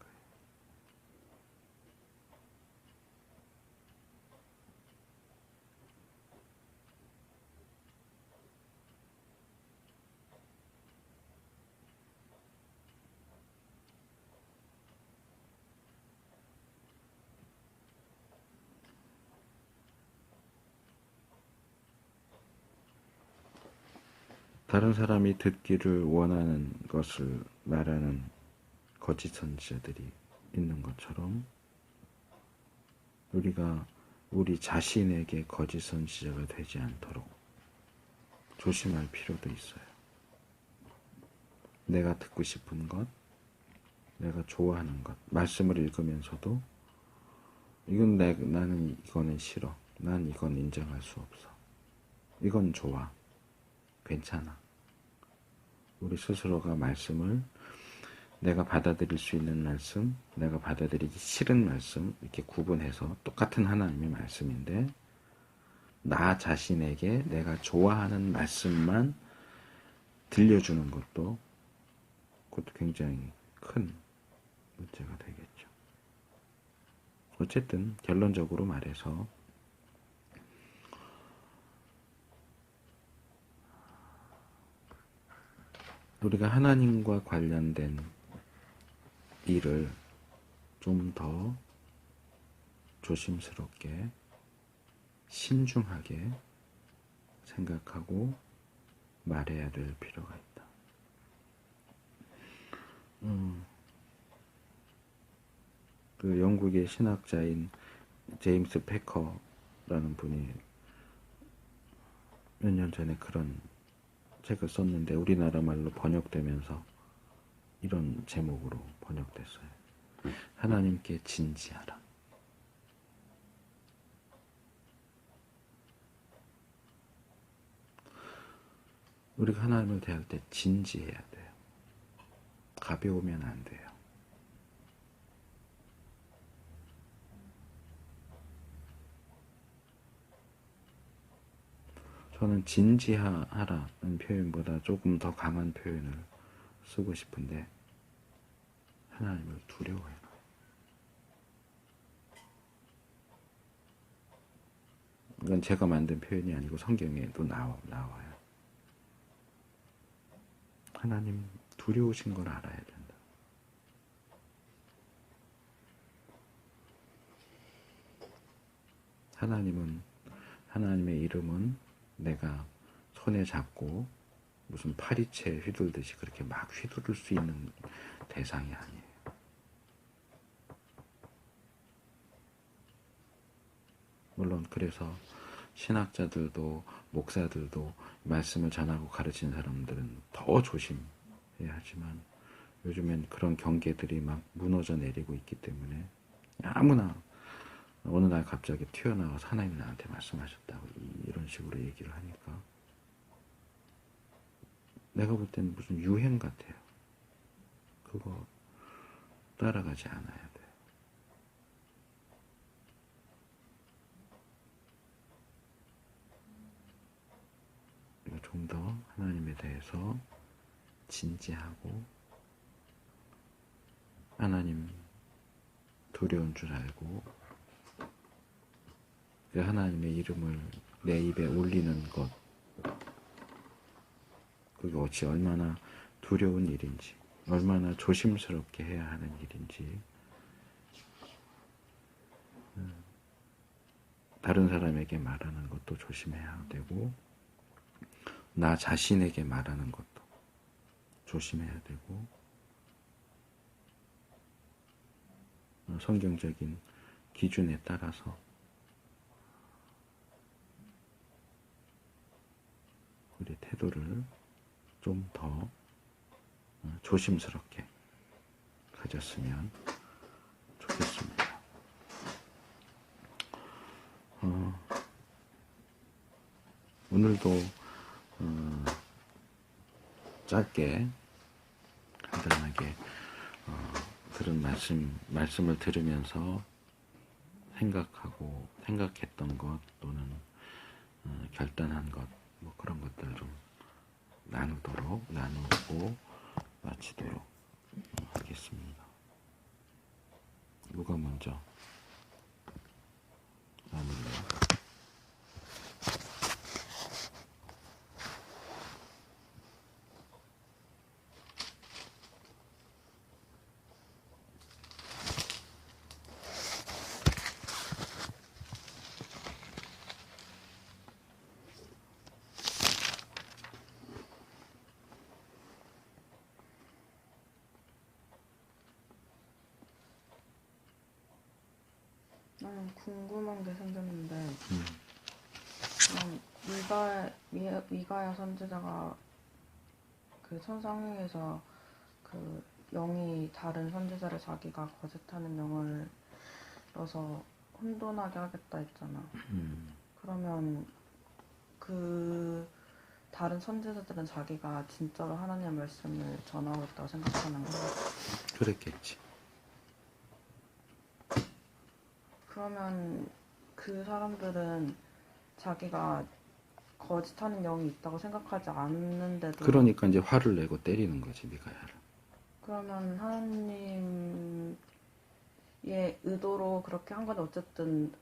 다른 사람이 듣기를 원하는 것을 말하는 거짓 선지자들이 있는 것처럼 우리가 우리 자신에게 거짓 선지자가 되지 않도록 조심할 필요도 있어요. 내가 듣고 싶은 것, 내가 좋아하는 것, 말씀을 읽으면서도 나는 이거는 싫어. 난 이건 인정할 수 없어. 이건 좋아. 괜찮아. 우리 스스로가 말씀을 내가 받아들일 수 있는 말씀, 내가 받아들이기 싫은 말씀 이렇게 구분해서 똑같은 하나님의 말씀인데 나 자신에게 내가 좋아하는 말씀만 들려주는 것도 그것도 굉장히 큰 문제가 되겠죠. 어쨌든 결론적으로 말해서 우리가 하나님과 관련된 일을 좀 더 조심스럽게 신중하게 생각하고 말해야 될 필요가 있다. 그 영국의 신학자인 제임스 패커라는 분이 몇 년 전에 그런 책을 썼는데 우리나라 말로 번역되면서 이런 제목으로 번역됐어요. 하나님께 진지하라. 우리가 하나님을 대할 때 진지해야 돼요. 가벼우면 안 돼요. 저는 진지하라는 표현보다 조금 더 강한 표현을 쓰고 싶은데 하나님을 두려워해라. 이건 제가 만든 표현이 아니고 성경에도 나와요. 하나님 두려우신 걸 알아야 된다. 하나님의 이름은 내가 손에 잡고 무슨 파리채 휘둘듯이 그렇게 막 휘두를 수 있는 대상이 아니에요. 물론 그래서 신학자들도 목사들도 말씀을 전하고 가르치는 사람들은 더 조심해야 하지만 요즘엔 그런 경계들이 막 무너져 내리고 있기 때문에 아무나 어느 날 갑자기 튀어나와서 하나님이 나한테 말씀하셨다고 이런 식으로 얘기를 하니까 내가 볼 때는 무슨 유행 같아요. 그거 따라가지 않아야 돼. 좀 더 하나님에 대해서 진지하고 하나님 두려운 줄 알고 그 하나님의 이름을 내 입에 올리는 것 그게 어찌 얼마나 두려운 일인지 얼마나 조심스럽게 해야 하는 일인지 다른 사람에게 말하는 것도 조심해야 되고 나 자신에게 말하는 것도 조심해야 되고 성경적인 기준에 따라서 우리 태도를 좀 더 조심스럽게 가졌으면 좋겠습니다. 오늘도 짧게 간단하게 들은 말씀을 들으면서 생각했던 것 또는 결단한 것 뭐 그런 것들 좀 나누고 마치도록 하겠습니다. 누가 먼저 나눌래요? 나는 궁금한 게 생겼는데, 미가야 선지자가 그 천상행에서 그 영이 다른 선지자를 자기가 거짓하는 영을 넣어서 혼돈하게 하겠다 했잖아. 그러면 그 다른 선지자들은 자기가 진짜로 하나님의 말씀을 전하고 있다고 생각하는 거야. 그랬겠지. 그러면 그 사람들은 자기가 거짓하는 영이 있다고 생각하지 않는데도 그러니까 이제 화를 내고 때리는 거지, 미가야를. 그러면 하나님의 의도로 그렇게 한 건 어쨌든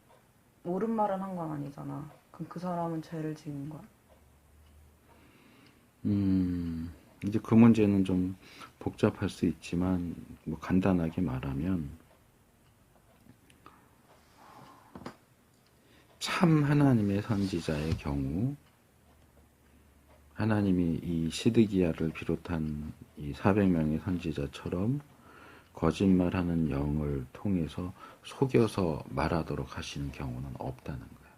옳은 말은 한 건 아니잖아. 그럼 그 사람은 죄를 지은 거야? 이제 그 문제는 좀 복잡할 수 있지만, 뭐 간단하게 말하면, 참 하나님의 선지자의 경우, 하나님이 이 시드기야를 비롯한 이 400명의 선지자처럼 거짓말하는 영을 통해서 속여서 말하도록 하시는 경우는 없다는 거예요.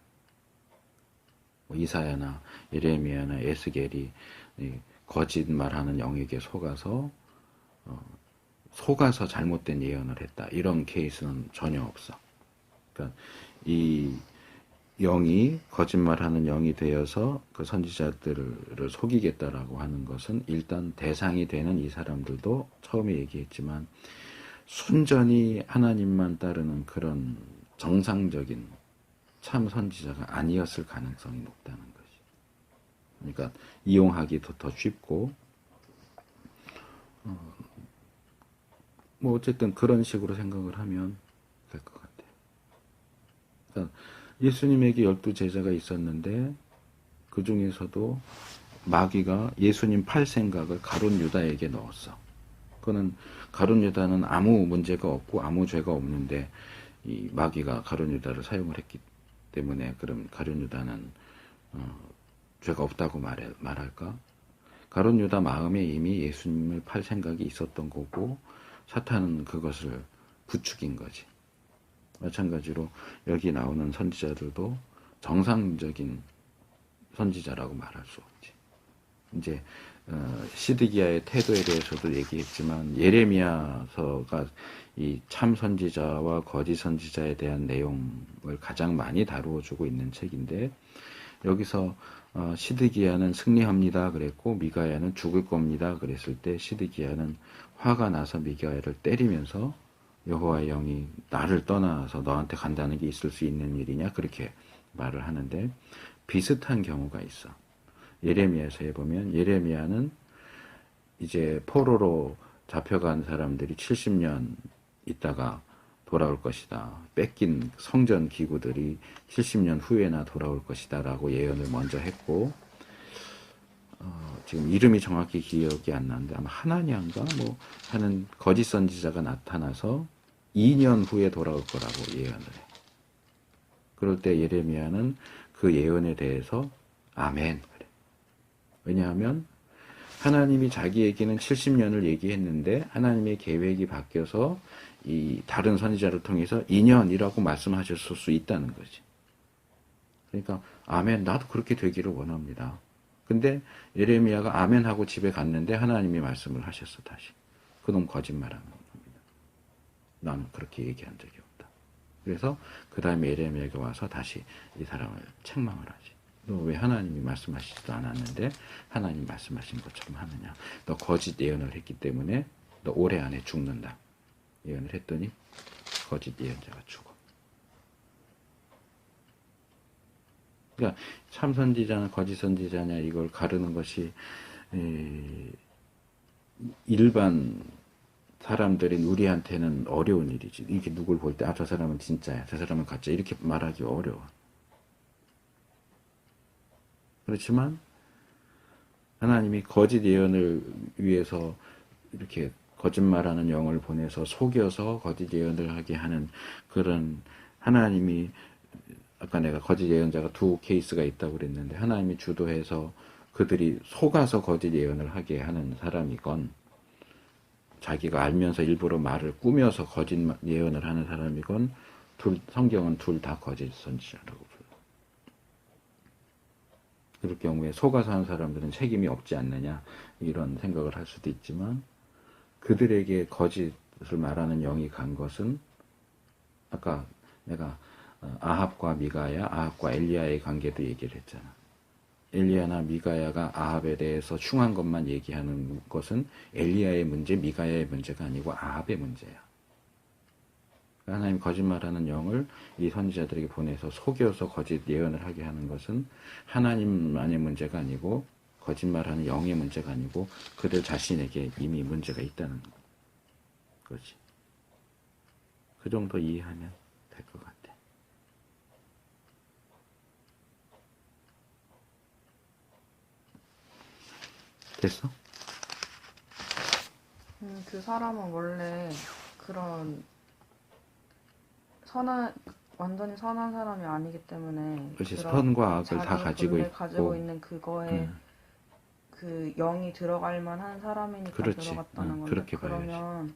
뭐 이사야나 예레미야나 에스겔이 거짓말하는 영에게 속아서 잘못된 예언을 했다. 이런 케이스는 전혀 없어. 그러니까 이 영이 거짓말하는 영이 되어서 그 선지자들을 속이겠다라고 하는 것은 일단 대상이 되는 이 사람들도 처음에 얘기했지만 순전히 하나님만 따르는 그런 정상적인 참 선지자가 아니었을 가능성이 높다는 것이. 그러니까 이용하기도 더 쉽고 뭐 어쨌든 그런 식으로 생각을 하면 될 것 같아요. 그러니까 예수님에게 12제자가 있었는데 그 중에서도 마귀가 예수님 팔 생각을 가룟 유다에게 넣었어. 그거는 가룟 유다는 아무 문제가 없고 아무 죄가 없는데 이 마귀가 가룟 유다를 사용을 했기 때문에 그럼 가룟 유다는 죄가 없다고 말할까? 가룟 유다 마음에 이미 예수님을 팔 생각이 있었던 거고 사탄은 그것을 부추긴 거지. 마찬가지로 여기 나오는 선지자들도 정상적인 선지자라고 말할 수 없지. 이제 시드기야의 태도에 대해서도 얘기했지만 예레미야서가 이 참 선지자와 거짓 선지자에 대한 내용을 가장 많이 다루어주고 있는 책인데 여기서 시드기야는 승리합니다 그랬고 미가야는 죽을 겁니다 그랬을 때 시드기야는 화가 나서 미가야를 때리면서 여호와의 영이 나를 떠나서 너한테 간다는 게 있을 수 있는 일이냐 그렇게 말을 하는데 비슷한 경우가 있어. 예레미야서에 보면 예레미야는 이제 포로로 잡혀간 사람들이 70년 있다가 돌아올 것이다. 뺏긴 성전 기구들이 70년 후에나 돌아올 것이다 라고 예언을 먼저 했고 지금 이름이 정확히 기억이 안 나는데 아마 하나냐인가 뭐 하는 거짓 선지자가 나타나서 2년 후에 돌아올 거라고 예언을 해. 그럴 때 예레미야는 그 예언에 대해서 아멘 그래. 왜냐하면 하나님이 자기에게는 70년을 얘기했는데 하나님의 계획이 바뀌어서 이 다른 선지자를 통해서 2년이라고 말씀하셨을 수 있다는 거지. 그러니까 아멘 나도 그렇게 되기를 원합니다. 근데 예레미야가 아멘 하고 집에 갔는데 하나님이 말씀을 하셨어 다시. 그놈 거짓말하는 겁니다. 나는 그렇게 얘기한 적이 없다. 그래서 그 다음에 예레미야가 와서 다시 이 사람을 책망을 하지. 너 왜 하나님이 말씀하시지도 않았는데 하나님 말씀하신 것처럼 하느냐. 너 거짓 예언을 했기 때문에 너 올해 안에 죽는다. 예언을 했더니 거짓 예언자가 죽어. 그러니까 참 선지자나 거짓 선지자냐 이걸 가르는 것이 일반 사람들인 우리한테는 어려운 일이지. 이렇게 누굴 볼 때 아, 저 사람은 진짜야. 저 사람은 가짜. 이렇게 말하기 어려워. 그렇지만 하나님이 거짓 예언을 위해서 이렇게 거짓말하는 영을 보내서 속여서 거짓 예언을 하게 하는 그런 하나님이 아까 내가 거짓 예언자가 두 케이스가 있다고 그랬는데 하나님이 주도해서 그들이 속아서 거짓 예언을 하게 하는 사람이건 자기가 알면서 일부러 말을 꾸며서 거짓 예언을 하는 사람이건 성경은 둘 다 거짓 선지자라고 불러요. 그럴 경우에 속아서 한 사람들은 책임이 없지 않느냐 이런 생각을 할 수도 있지만 그들에게 거짓을 말하는 영이 간 것은 아까 내가 아합과 미가야, 아합과 엘리야의 관계도 얘기를 했잖아. 엘리야나 미가야가 아합에 대해서 흉한 것만 얘기하는 것은 엘리야의 문제, 미가야의 문제가 아니고 아합의 문제야. 하나님 거짓말하는 영을 이 선지자들에게 보내서 속여서 거짓 예언을 하게 하는 것은 하나님만의 문제가 아니고 거짓말하는 영의 문제가 아니고 그들 자신에게 이미 문제가 있다는 거지. 그 정도 이해하면 될 것 같아. 됐어? 그 사람은 원래 그런 완전히 선한 사람이 아니기 때문에 그렇지. 그런 선과 악을 다 자기 가지고 본래 있고 가지고 있는 그거에 그 영이 들어갈 만한 사람이니까 그렇지. 들어갔다는 건데 그렇게 봐야지. 그러면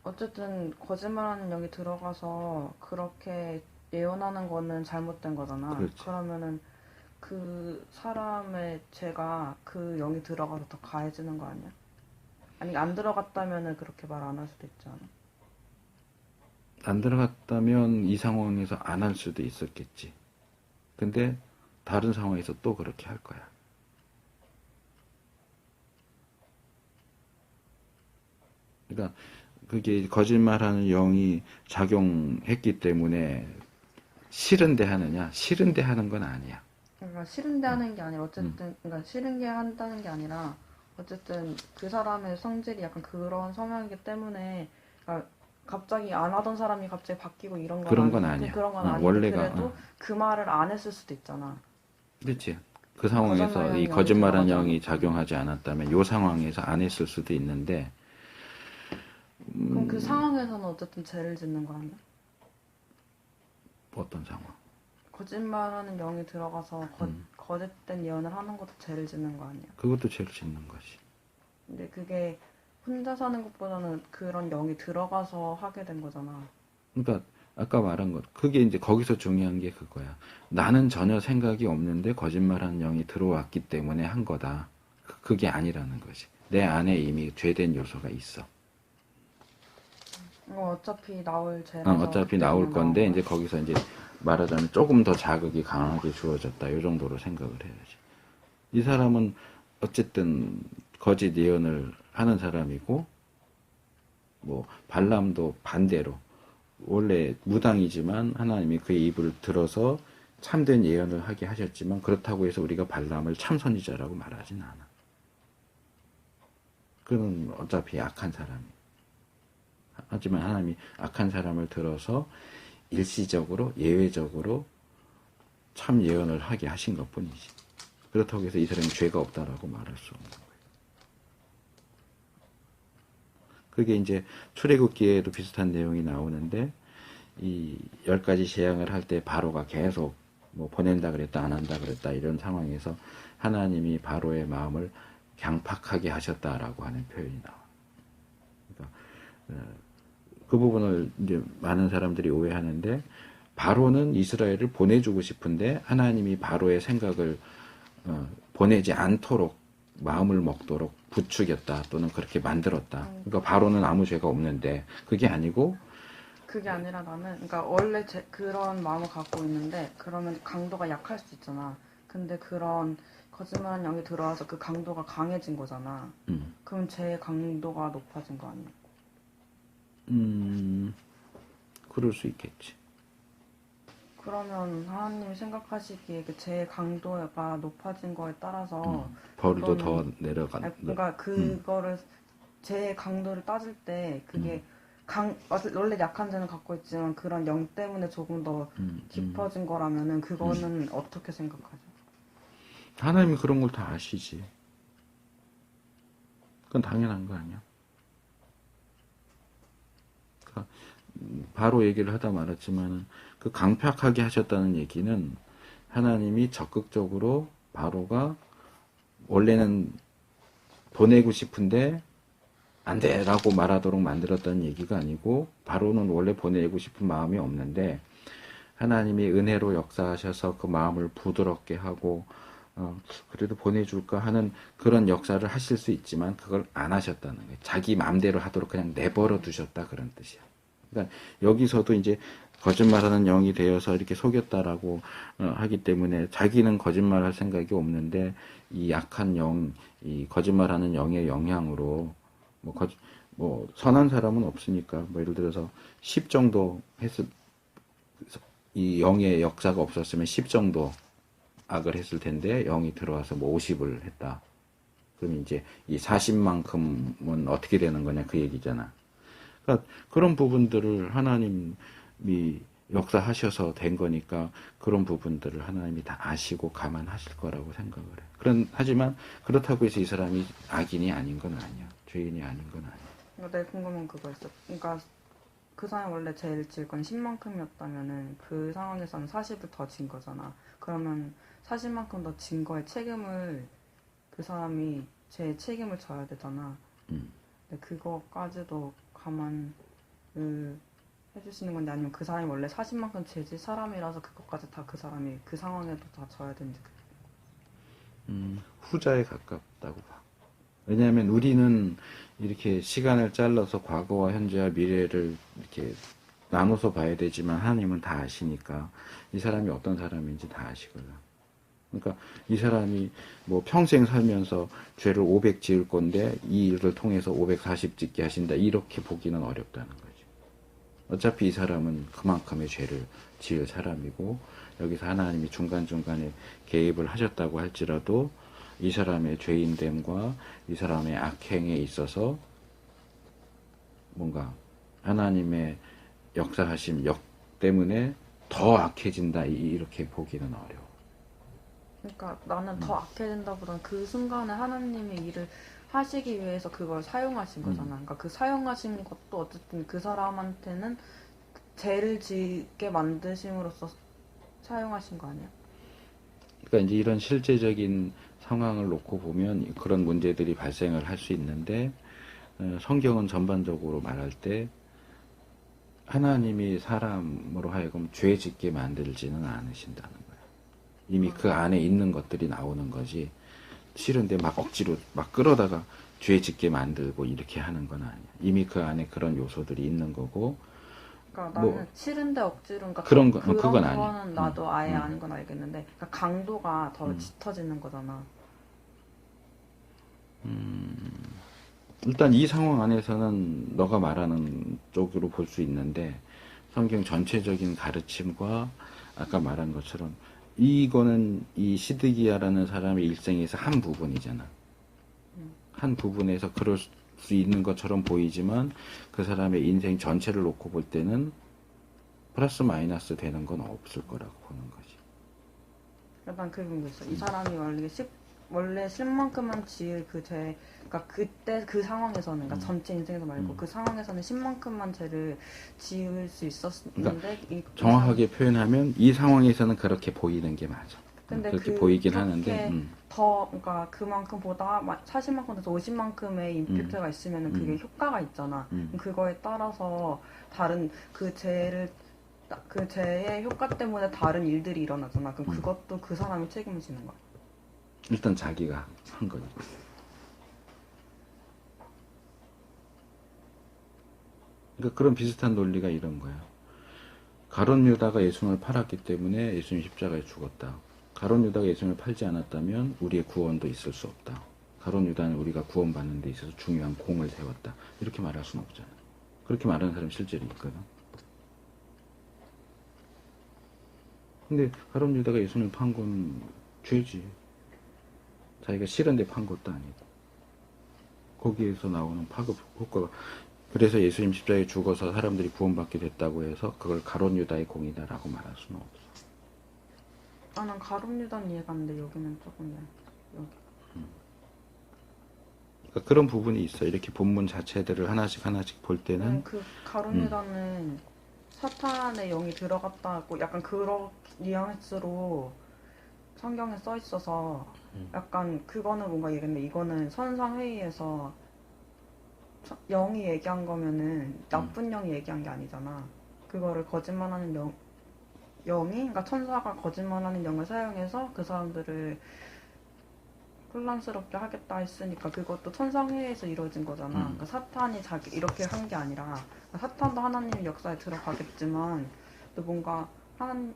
어쨌든 거짓말하는 영이 들어가서 그렇게 예언하는 거는 잘못된 거잖아. 그렇지. 그러면은 그 사람의 죄가 그 영이 들어가서 더 가해지는 거 아니야? 아니 안 들어갔다면은 그렇게 말 안 할 수도 있잖아. 안 들어갔다면 이 상황에서 안 할 수도 있었겠지. 근데 다른 상황에서 또 그렇게 할 거야. 그러니까 그게 거짓말하는 영이 작용했기 때문에 싫은데 하느냐? 싫은데 하는 건 아니야. 그러니까 싫은데 하는 게 아니라 어쨌든 그러니까 싫은 게 한다는 게 아니라 어쨌든 그 사람의 성질이 약간 그런 성향이기 때문에 그러니까 갑자기 안 하던 사람이 갑자기 바뀌고 이런 건 그런 건 아니야. 그런 건 아닌데 원래가 그래도 그 말을 안 했을 수도 있잖아. 그렇지. 그 상황에서 거짓말하는 이 영이 거짓말하는 들어가지 영이 않았다면. 작용하지 않았다면 이 상황에서 안 했을 수도 있는데 그럼 그 상황에서는 어쨌든 죄를 짓는 거 아니야? 어떤 상황? 거짓말하는 영이 들어가서 거짓된 예언을 하는 것도 죄를 짓는 거 아니야? 그것도 죄를 짓는 거지. 근데 그게 혼자 사는 것보다는 그런 영이 들어가서 하게 된 거잖아. 그러니까 아까 말한 것 그게 이제 거기서 중요한 게 그거야. 나는 전혀 생각이 없는데 거짓말하는 영이 들어왔기 때문에 한 거다. 그게 아니라는 거지. 내 안에 이미 죄된 요소가 있어. 어차피 나올 죄라서 어차피 나올 건데 이제 거기서 이제 말하자면 조금 더 자극이 강하게 주어졌다. 이 정도로 생각을 해야지. 이 사람은 어쨌든 거짓 예언을 하는 사람이고 뭐 발람도 반대로 원래 무당이지만 하나님이 그의 입을 들어서 참된 예언을 하게 하셨지만 그렇다고 해서 우리가 발람을 참선지자라고 말하진 않아. 그는 어차피 악한 사람이. 하지만 하나님이 악한 사람을 들어서 일시적으로 예외적으로 참 예언을 하게 하신 것뿐이지. 그렇다고 해서 이 사람이 죄가 없다라고 말할 수 없는 거예요. 그게 이제 출애굽기에도 비슷한 내용이 나오는데 이 10가지 재앙을 할 때 바로가 계속 뭐 보낸다 그랬다 안 한다 그랬다 이런 상황에서 하나님이 바로의 마음을 강팍하게 하셨다라고 하는 표현이 나와. 그러니까 그 부분을 이제 많은 사람들이 오해하는데 바로는 이스라엘을 보내주고 싶은데 하나님이 바로의 생각을 보내지 않도록 마음을 먹도록 부추겼다 또는 그렇게 만들었다. 그러니까 바로는 아무 죄가 없는데 그게 아니고 그게 아니라 나는 그러니까 원래 그런 마음을 갖고 있는데 그러면 강도가 약할 수 있잖아. 근데 그런 거짓말한 영이 들어와서 그 강도가 강해진 거잖아. 그럼 제 강도가 높아진 거 아니야? 그럴 수 있겠지. 그러면 하나님이 생각하시기에 제 강도가 높아진 거에 따라서 벌도 더 그거는 내려간다. 그러니까 그거를 제 강도를 따질 때 그게 원래 약한 죄는 갖고 있지만 그런 영 때문에 조금 더 깊어진 거라면은 그거는 어떻게 생각하죠? 하나님이 그런 걸 다 아시지. 그건 당연한 거 아니야. 그러니까 바로 얘기를 하다 말았지만 그 강팍하게 하셨다는 얘기는 하나님이 적극적으로 바로가 원래는 보내고 싶은데 안 돼라고 말하도록 만들었다는 얘기가 아니고 바로는 원래 보내고 싶은 마음이 없는데 하나님이 은혜로 역사하셔서 그 마음을 부드럽게 하고 그래도 보내줄까 하는 그런 역사를 하실 수 있지만 그걸 안 하셨다는 거예요. 자기 마음대로 하도록 그냥 내버려 두셨다 그런 뜻이야. 그러니까 여기서도 이제 거짓말하는 영이 되어서 이렇게 속였다라고 하기 때문에 자기는 거짓말할 생각이 없는데 이 약한 영, 이 거짓말하는 영의 영향으로 뭐 선한 사람은 없으니까 뭐 예를 들어서 10 정도 했을 이 영의 역사가 없었으면 10 정도 악을 했을 텐데 영이 들어와서 뭐 50을 했다. 그럼 이제 이 40만큼은 어떻게 되는 거냐 그 얘기잖아. 그러니까 그런 부분들을 하나님이 역사하셔서 된 거니까 그런 부분들을 하나님이 다 아시고 감안하실 거라고 생각을 해. 하지만 그렇다고 해서 이 사람이 악인이 아닌 건 아니야. 죄인이 아닌 건 아니야. 그러니까 내가 궁금한 그거 있어. 그러니까 그 사람이 원래 제일 질 건 10만큼이었다면은 그 상황에서는 40을 더 진 거잖아. 그러면 40만큼 더 진 거에 책임을 그 사람이 제 책임을 져야 되잖아. 근데 그거까지도 감안을 해주시는 건데 아니면 그 사람이 원래 40만큼 죄질 사람이라서 그것까지 다 그 사람이 그 상황에도 다 져야 되는지. 후자에 가깝다고 봐. 왜냐하면 우리는 이렇게 시간을 잘라서 과거와 현재와 미래를 이렇게 나눠서 봐야 되지만 하나님은 다 아시니까 이 사람이 어떤 사람인지 다 아시거든. 그러니까 이 사람이 뭐 평생 살면서 죄를 500 지을 건데 이 일을 통해서 540 짓게 하신다 이렇게 보기는 어렵다는 거지. 어차피 이 사람은 그만큼의 죄를 지을 사람이고 여기서 하나님이 중간중간에 개입을 하셨다고 할지라도 이 사람의 죄인됨과 이 사람의 악행에 있어서 뭔가 하나님의 역사하심 역 때문에 더 악해진다 이렇게 보기는 어려워. 그러니까 나는 더 악해진다보다는 그 순간에 하나님의 일을 하시기 위해서 그걸 사용하신 거잖아. 그러니까 그 사용하신 것도 어쨌든 그 사람한테는 죄를 지게 만드심으로써 사용하신 거 아니야? 그러니까 이제 이런 실제적인 상황을 놓고 보면 그런 문제들이 발생을 할 수 있는데 성경은 전반적으로 말할 때 하나님이 사람으로 하여금 죄 짓게 만들지는 않으신다는 거예요. 이미 그 안에 있는 것들이 나오는 거지 싫은데 막 억지로 막 끌어다가 죄 짓게 만들고 이렇게 하는 건 아니야. 이미 그 안에 그런 요소들이 있는 거고 그러니까 뭐 나는 싫은데 억지로 그러니까 그런 거 그런 그건 거는 아니야. 나도 아예 아닌 건 알겠는데 그러니까 강도가 더 짙어지는 거잖아. 일단 이 상황 안에서는 너가 말하는 쪽으로 볼 수 있는데 성경 전체적인 가르침과 아까 말한 것처럼 이거는 이 시드기야라는 사람의 일생에서 한 부분이잖아. 한 부분에서 그럴 수 있는 것처럼 보이지만 그 사람의 인생 전체를 놓고 볼 때는 플러스 마이너스 되는 건 없을 거라고 보는 거지. 약간 그런 게 있어. 이 사람이 원래 10만큼만 지을 그 죄, 그러니까 그때 그 상황에서는, 그러니까 전체 인생에서 말고 그 상황에서는 10만큼만 죄를 지을 수 있었는데, 그러니까 정확하게 표현하면 이 상황에서는 그렇게 보이는 게 맞아. 근데 그렇게 보이긴 하는데, 그러니까 그만큼 보다 40만큼 돼서 50만큼의 임팩트가 있으면 그게 효과가 있잖아. 그거에 따라서 다른 그 죄의 효과 때문에 다른 일들이 일어나잖아. 그럼 그것도 그 사람이 책임을 지는 거야. 일단 자기가 한 거지. 그러니까 그런 비슷한 논리가 이런 거야. 가룟 유다가 예수님을 팔았기 때문에 예수님 십자가에 죽었다. 가룟 유다가 예수님을 팔지 않았다면 우리의 구원도 있을 수 없다. 가룟 유다는 우리가 구원받는 데 있어서 중요한 공을 세웠다. 이렇게 말할 수는 없잖아. 그렇게 말하는 사람이 실제로 있거든. 근데 가룟 유다가 예수님을 판 건 죄지. 자기가 싫은데 판 것도 아니고. 거기에서 나오는 파급 효과가 그래서 예수님 십자가에 죽어서 사람들이 구원받게 됐다고 해서 그걸 가룟 유다의 공이다라고 말할 수는 없어. 나는 가룟 유다는 이해가 안 돼. 여기는 조금 여기. 그러니까 그런 부분이 있어. 이렇게 본문 자체들을 하나씩 볼 때는 그 가룟 유다는 사탄의 영이 들어갔다고 약간 그런 뉘앙스로 성경에 써 있어서 약간 그거는 뭔가 얘기했는데 이거는 선상회의에서 영이 얘기한 거면은 나쁜 영이 얘기한 게 아니잖아. 그거를 거짓말하는 영이 그러니까 천사가 거짓말하는 영을 사용해서 그 사람들을 혼란스럽게 하겠다 했으니까 그것도 천상회의에서 이루어진 거잖아. 그러니까 사탄이 자기 이렇게 한 게 아니라 그러니까 사탄도 하나님의 역사에 들어가겠지만 또 뭔가 하나님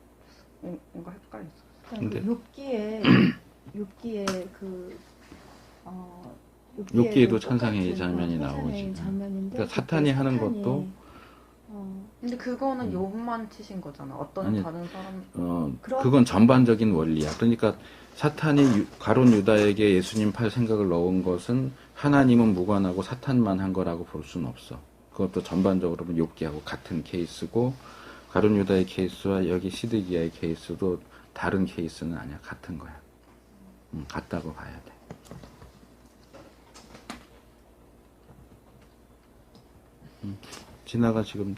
뭔가 헷갈렸어. 그러니까 그 욥기에 그 욥기에도 천상회의 장면이 나오지. 장면인데 그러니까 사탄이 하는 것도 근데 그거는 욥만 치신 거잖아. 어떤 아니, 다른 사람 그건 전반적인 원리야. 그러니까 사탄이 가룟 유다에게 예수님 팔 생각을 넣은 것은 하나님은 무관하고 사탄만 한 거라고 볼 수는 없어. 그것도 전반적으로 보면 욥기하고 같은 케이스고 가룟 유다의 케이스와 여기 시드기야의 케이스도 다른 케이스는 아니야. 같은 거야. 같다고 봐야 돼. 진아가 지금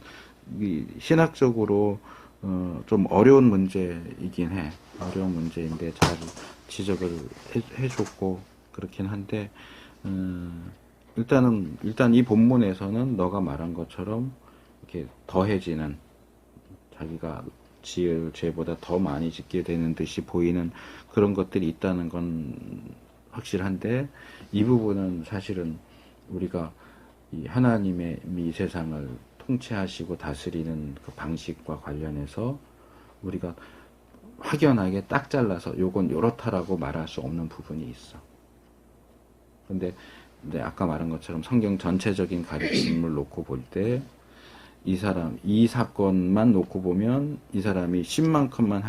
신학적으로 좀 어려운 문제이긴 해. 어려운 문제인데 잘 지적을 해줬고 그렇긴 한데 일단 이 본문에서는 너가 말한 것처럼 이렇게 더해지는 자기가 지을 죄보다 더 많이 짓게 되는 듯이 보이는 그런 것들이 있다는 건 확실한데 이 부분은 사실은 우리가 이 하나님의 이 세상을 통치하시고 다스리는 그 방식과 관련해서 우리가 확연하게 딱 잘라서 요건 요렇다라고 말할 수 없는 부분이 있어. 근데 아까 말한 것처럼 성경 전체적인 가르침을 놓고 볼 때 이 사건만 놓고 보면 이 사람이 10만큼만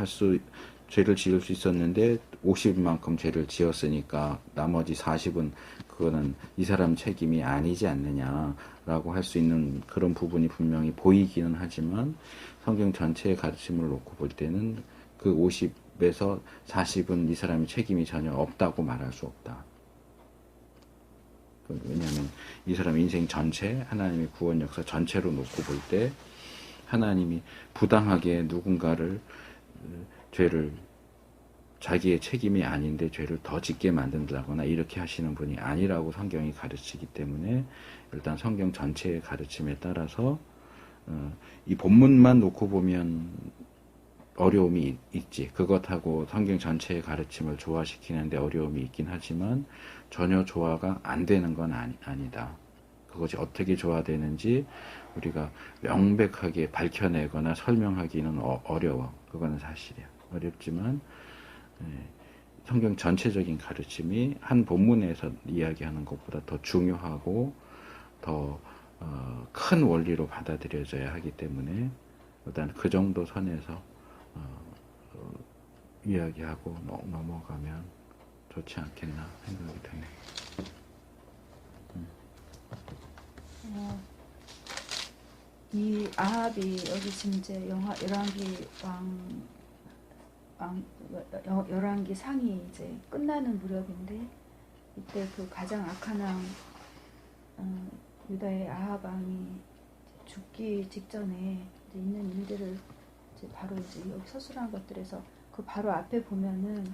죄를 지을 수 있었는데 50만큼 죄를 지었으니까 나머지 40은 그거는 이 사람 책임이 아니지 않느냐라고 할 수 있는 그런 부분이 분명히 보이기는 하지만 성경 전체의 가르침을 놓고 볼 때는 그 50에서 40은 이 사람의 책임이 전혀 없다고 말할 수 없다. 왜냐하면 이 사람 인생 전체, 하나님의 구원 역사 전체로 놓고 볼 때 하나님이 부당하게 누군가를 죄를 자기의 책임이 아닌데 죄를 더 짓게 만든다거나 이렇게 하시는 분이 아니라고 성경이 가르치기 때문에 일단 성경 전체의 가르침에 따라서 이 본문만 놓고 보면 어려움이 있지. 그것하고 성경 전체의 가르침을 조화시키는데 어려움이 있긴 하지만 전혀 조화가 안 되는 건 아니다. 그것이 어떻게 조화되는지 우리가 명백하게 밝혀내거나 설명하기는 어려워. 그거는 사실이야. 어렵지만 성경 전체적인 가르침이 한 본문에서 이야기하는 것보다 더 중요하고 더 큰 원리로 받아들여져야 하기 때문에 일단 그 정도 선에서 이야기하고 넘어가면 좋지 않겠나 생각이 드네. 이 아합이 여기 지금 이제 열왕기 상이 이제 끝나는 무렵인데 이때 그 가장 악한 왕 유다의 아합 왕이 죽기 직전에 이제 있는 일들을 이제 바로 이제 여기 서술한 것들에서 그 바로 앞에 보면은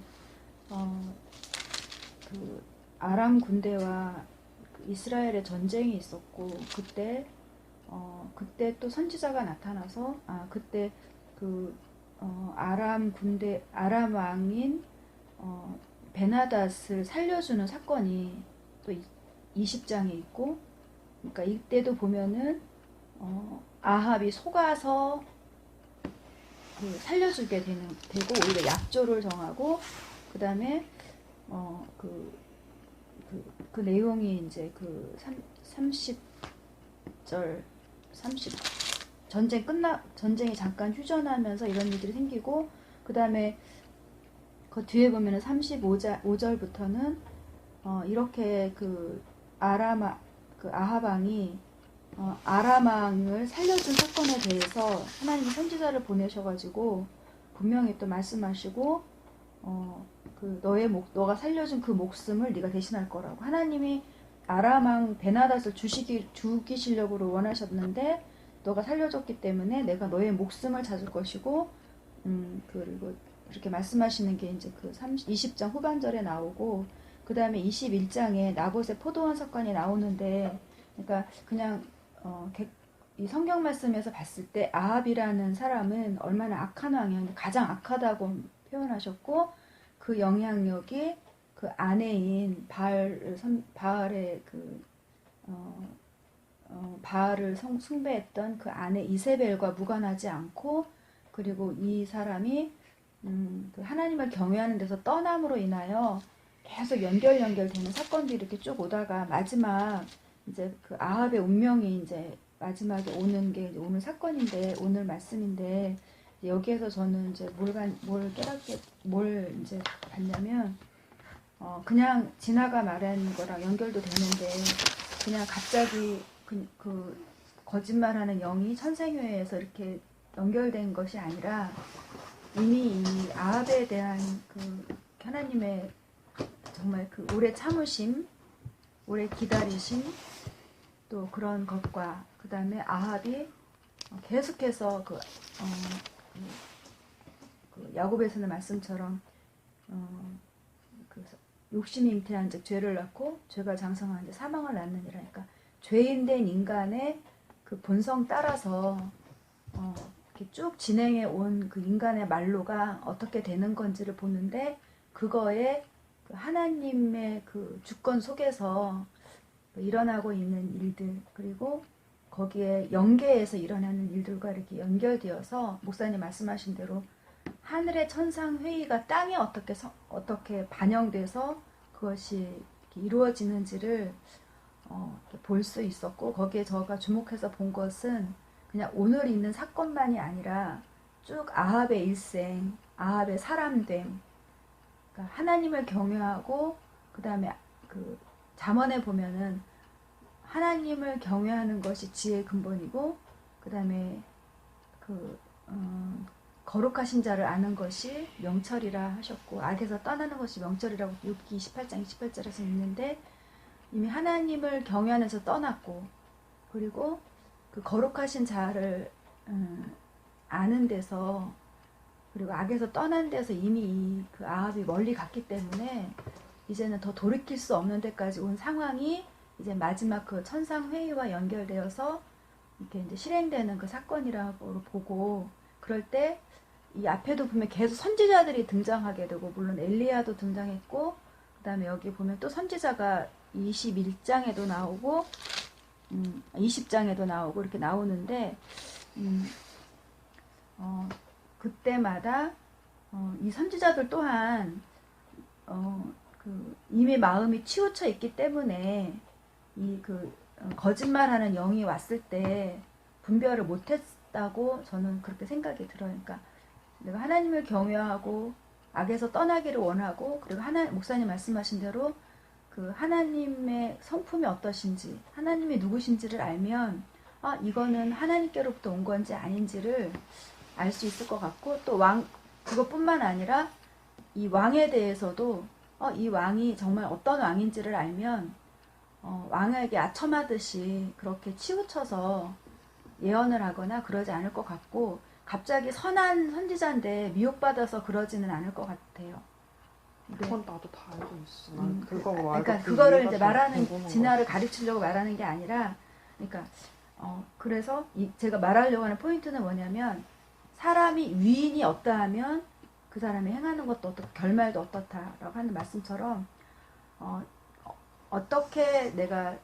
그 아람 군대와 그 이스라엘의 전쟁이 있었고 그때 또 선지자가 나타나서 그때 그 아람 왕인 베나닷을 살려주는 사건이 또 20장에 있고, 그러니까 이때도 보면은 아합이 속아서 그 살려주게 되고 오히려 약조를 정하고 그 다음에 그 내용이 이제 그 30절 전쟁이 잠깐 휴전하면서 이런 일들이 생기고 그 다음에 그 뒤에 보면은 35절부터는 이렇게 그 아합 왕이 아람 왕을 살려준 사건에 대해서 하나님이 선지자를 보내셔가지고 분명히 또 말씀하시고 너가 살려준 그 목숨을 네가 대신할 거라고 하나님이 아람 왕 베나닷을 죽이시려고 원하셨는데 너가 살려줬기 때문에 내가 너의 목숨을 찾을 것이고 그리고 이렇게 말씀하시는 게 이제 그 20장 후반절에 나오고 그 다음에 21장에 나봇의 포도원 사건이 나오는데 그러니까 그냥 이 성경 말씀에서 봤을 때 아합이라는 사람은 얼마나 악한 왕이었는데 가장 악하다고 표현하셨고 그 영향력이 그 아내인 바알의 바알을 숭배했던 그 아내 이세벨과 무관하지 않고, 그리고 이 사람이 그 하나님을 경외하는 데서 떠남으로 인하여 계속 연결되는 사건들이 이렇게 쭉 오다가 마지막 이제 그 아합의 운명이 이제 마지막에 오는 게 이제 오늘 사건인데, 오늘 말씀인데, 여기에서 저는 이제 뭘 이제 봤냐면, 그냥 지나가 말한 거랑 연결도 되는데, 그냥 갑자기 그 거짓말하는 영이 천생교회에서 이렇게 연결된 것이 아니라, 이미 이 아합에 대한 그 하나님의 정말 그 오래 참으심, 오래 기다리심, 또 그런 것과 그 다음에 아합이 계속해서 그 야곱에서는 말씀처럼 그 욕심이 잉태한 즉 죄를 낳고 죄가 장성한 즉 사망을 낳느니라. 그러니까 죄인된 인간의 그 본성 따라서 이렇게 쭉 진행해 온 그 인간의 말로가 어떻게 되는 건지를 보는데, 그거에 그 하나님의 그 주권 속에서 일어나고 있는 일들, 그리고 거기에 연계해서 일어나는 일들과 이렇게 연결되어서 목사님 말씀하신 대로 하늘의 천상 회의가 땅에 어떻게 반영돼서 그것이 이루어지는지를 볼 수 있었고, 거기에 저가 주목해서 본 것은 그냥 오늘 있는 사건만이 아니라 쭉 아합의 일생, 아합의 사람됨, 그러니까 하나님을 경외하고, 그 다음에 그 잠언에 보면은 하나님을 경외하는 것이 지혜의 근본이고, 그 다음에 그 거룩하신 자를 아는 것이 명철이라 하셨고, 악에서 떠나는 것이 명철이라고 욥기 28장 28절에서 있는데, 이미 하나님을 경외하는 데서 떠났고, 그리고 그 거룩하신 자를 아는 데서, 그리고 악에서 떠난 데서 이미 그 아합이 멀리 갔기 때문에 이제는 더 돌이킬 수 없는 데까지 온 상황이 이제 마지막 그 천상 회의와 연결되어서 이렇게 이제 실행되는 그 사건이라고 보고, 그럴 때 이 앞에도 보면 계속 선지자들이 등장하게 되고, 물론 엘리야도 등장했고, 그 다음에 여기 보면 또 선지자가 21장에도 나오고 20장에도 나오고 이렇게 나오는데, 그때마다 이 선지자들 또한 그 이미 마음이 치우쳐 있기 때문에 이 그 거짓말하는 영이 왔을 때 분별을 못했다고 저는 그렇게 생각이 들어요. 그러니까 내가 하나님을 경외하고 악에서 떠나기를 원하고, 그리고 목사님 말씀하신 대로 그 하나님의 성품이 어떠신지, 하나님이 누구신지를 알면 이거는 하나님께로부터 온 건지 아닌지를 알 수 있을 것 같고, 또 그것뿐만 아니라 이 왕에 대해서도 이 왕이 정말 어떤 왕인지를 알면 왕에게 아첨하듯이 그렇게 치우쳐서 예언을 하거나 그러지 않을 것 같고, 갑자기 선한 선지자인데 미혹받아서 그러지는 않을 것 같아요. 그건 나도 다 알고 있어. 난 그거 말고 그러니까 그거를 이제 말하는, 진화를 가르치려고 말하는 게 아니라, 그러니까 그래서 제가 말하려고 하는 포인트는 뭐냐면, 사람이 위인이 어떠하면 그 사람이 행하는 것도 어떻고 결말도 어떻다라고 하는 말씀처럼, 어떻게 내가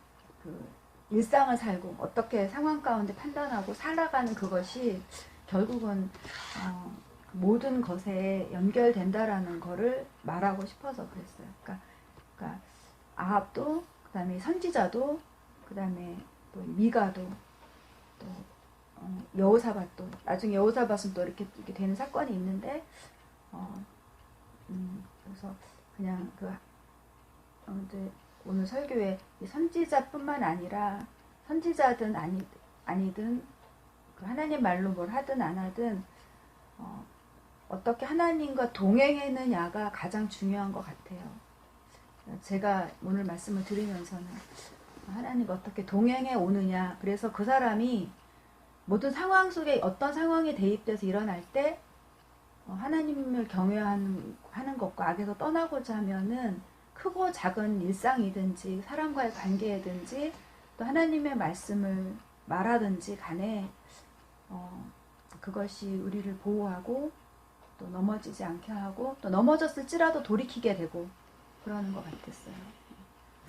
그 일상을 살고 어떻게 상황 가운데 판단하고 살아가는 그것이 결국은 모든 것에 연결된다라는 거를 말하고 싶어서 그랬어요. 그러니까 아합도, 그 다음에 선지자도, 그 다음에 또 미가도, 또 여호사밧도, 나중에 여호사밧은 또 이렇게 되는 사건이 있는데, 그래서 그냥 이제 오늘 설교에 선지자뿐만 아니라 선지자든 아니든 그 하나님 말로 뭘 하든 안 하든 어떻게 하나님과 동행했느냐가 가장 중요한 것 같아요. 제가 오늘 말씀을 드리면서는 하나님과 어떻게 동행해 오느냐, 그래서 그 사람이 모든 상황 속에 어떤 상황에 대입돼서 일어날 때 하나님을 경외하는 것과 악에서 떠나고자 하면은 크고 작은 일상이든지 사람과의 관계이든지 또 하나님의 말씀을 말하든지 간에 그것이 우리를 보호하고 또 넘어지지 않게 하고, 또 넘어졌을지라도 돌이키게 되고, 그러는 것 같았어요.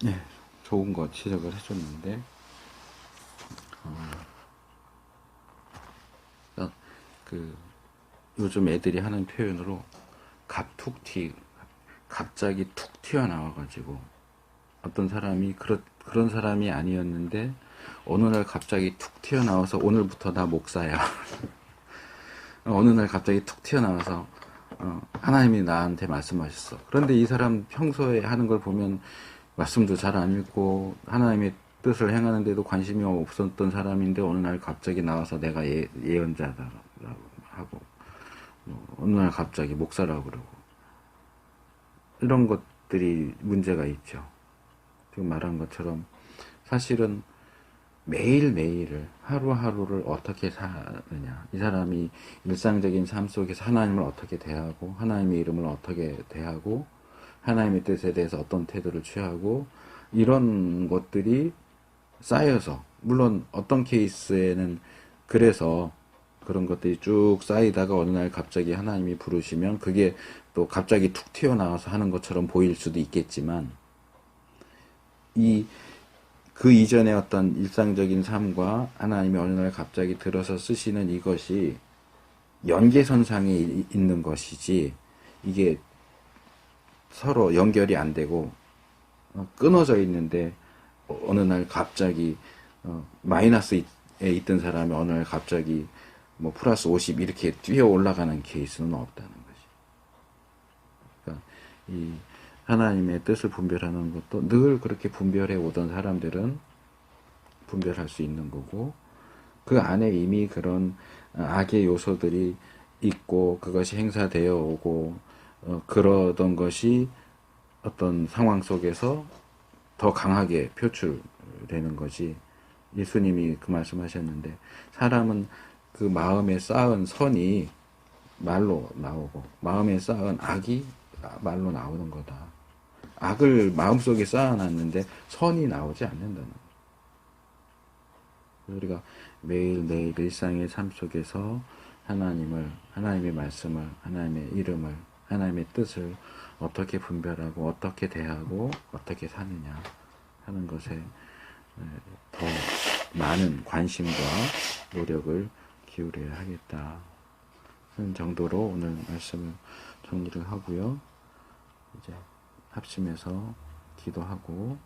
네, 좋은 거 지적을 해줬는데, 그 요즘 애들이 하는 표현으로 갑자기 툭 튀어나와가지고 어떤 사람이 그런 사람이 아니었는데 어느 날 갑자기 툭 튀어나와서 오늘부터 나 목사야. 어느 날 갑자기 툭 튀어나와서 하나님이 나한테 말씀하셨어. 그런데 이 사람 평소에 하는 걸 보면 말씀도 잘 안 읽고 하나님의 뜻을 행하는데도 관심이 없었던 사람인데 어느 날 갑자기 나와서 내가 예언자다라고 하고 어느 날 갑자기 목사라고 그러고 이런 것들이 문제가 있죠. 지금 말한 것처럼 사실은 매일매일을 하루하루를 어떻게 사느냐, 이 사람이 일상적인 삶 속에서 하나님을 어떻게 대하고 하나님의 이름을 어떻게 대하고 하나님의 뜻에 대해서 어떤 태도를 취하고 이런 것들이 쌓여서, 물론 어떤 케이스에는 그래서 그런 것들이 쭉 쌓이다가 어느 날 갑자기 하나님이 부르시면 그게 또 갑자기 툭 튀어나와서 하는 것처럼 보일 수도 있겠지만 그 이전의 어떤 일상적인 삶과 하나님이 어느 날 갑자기 들어서 쓰시는 이것이 연계선상에 있는 것이지 이게 서로 연결이 안 되고 끊어져 있는데 어느 날 갑자기 마이너스에 있던 사람이 어느 날 갑자기 뭐 플러스 50 이렇게 뛰어 올라가는 케이스는 없다는 거지. 그러니까 이 하나님의 뜻을 분별하는 것도 늘 그렇게 분별해 오던 사람들은 분별할 수 있는 거고 그 안에 이미 그런 악의 요소들이 있고 그것이 행사되어 오고 그러던 것이 어떤 상황 속에서 더 강하게 표출되는 거지. 예수님이 그 말씀하셨는데 사람은 그 마음에 쌓은 선이 말로 나오고 마음에 쌓은 악이 말로 나오는 거다. 악을 마음속에 쌓아놨는데 선이 나오지 않는다는 거죠. 우리가 매일매일 일상의 삶 속에서 하나님의 말씀을, 하나님의 이름을, 하나님의 뜻을 어떻게 분별하고 어떻게 대하고 어떻게 사느냐 하는 것에 더 많은 관심과 노력을 기울여야 하겠다 하는 정도로 오늘 말씀을 정리를 하고요. 이제 합심해서 기도하고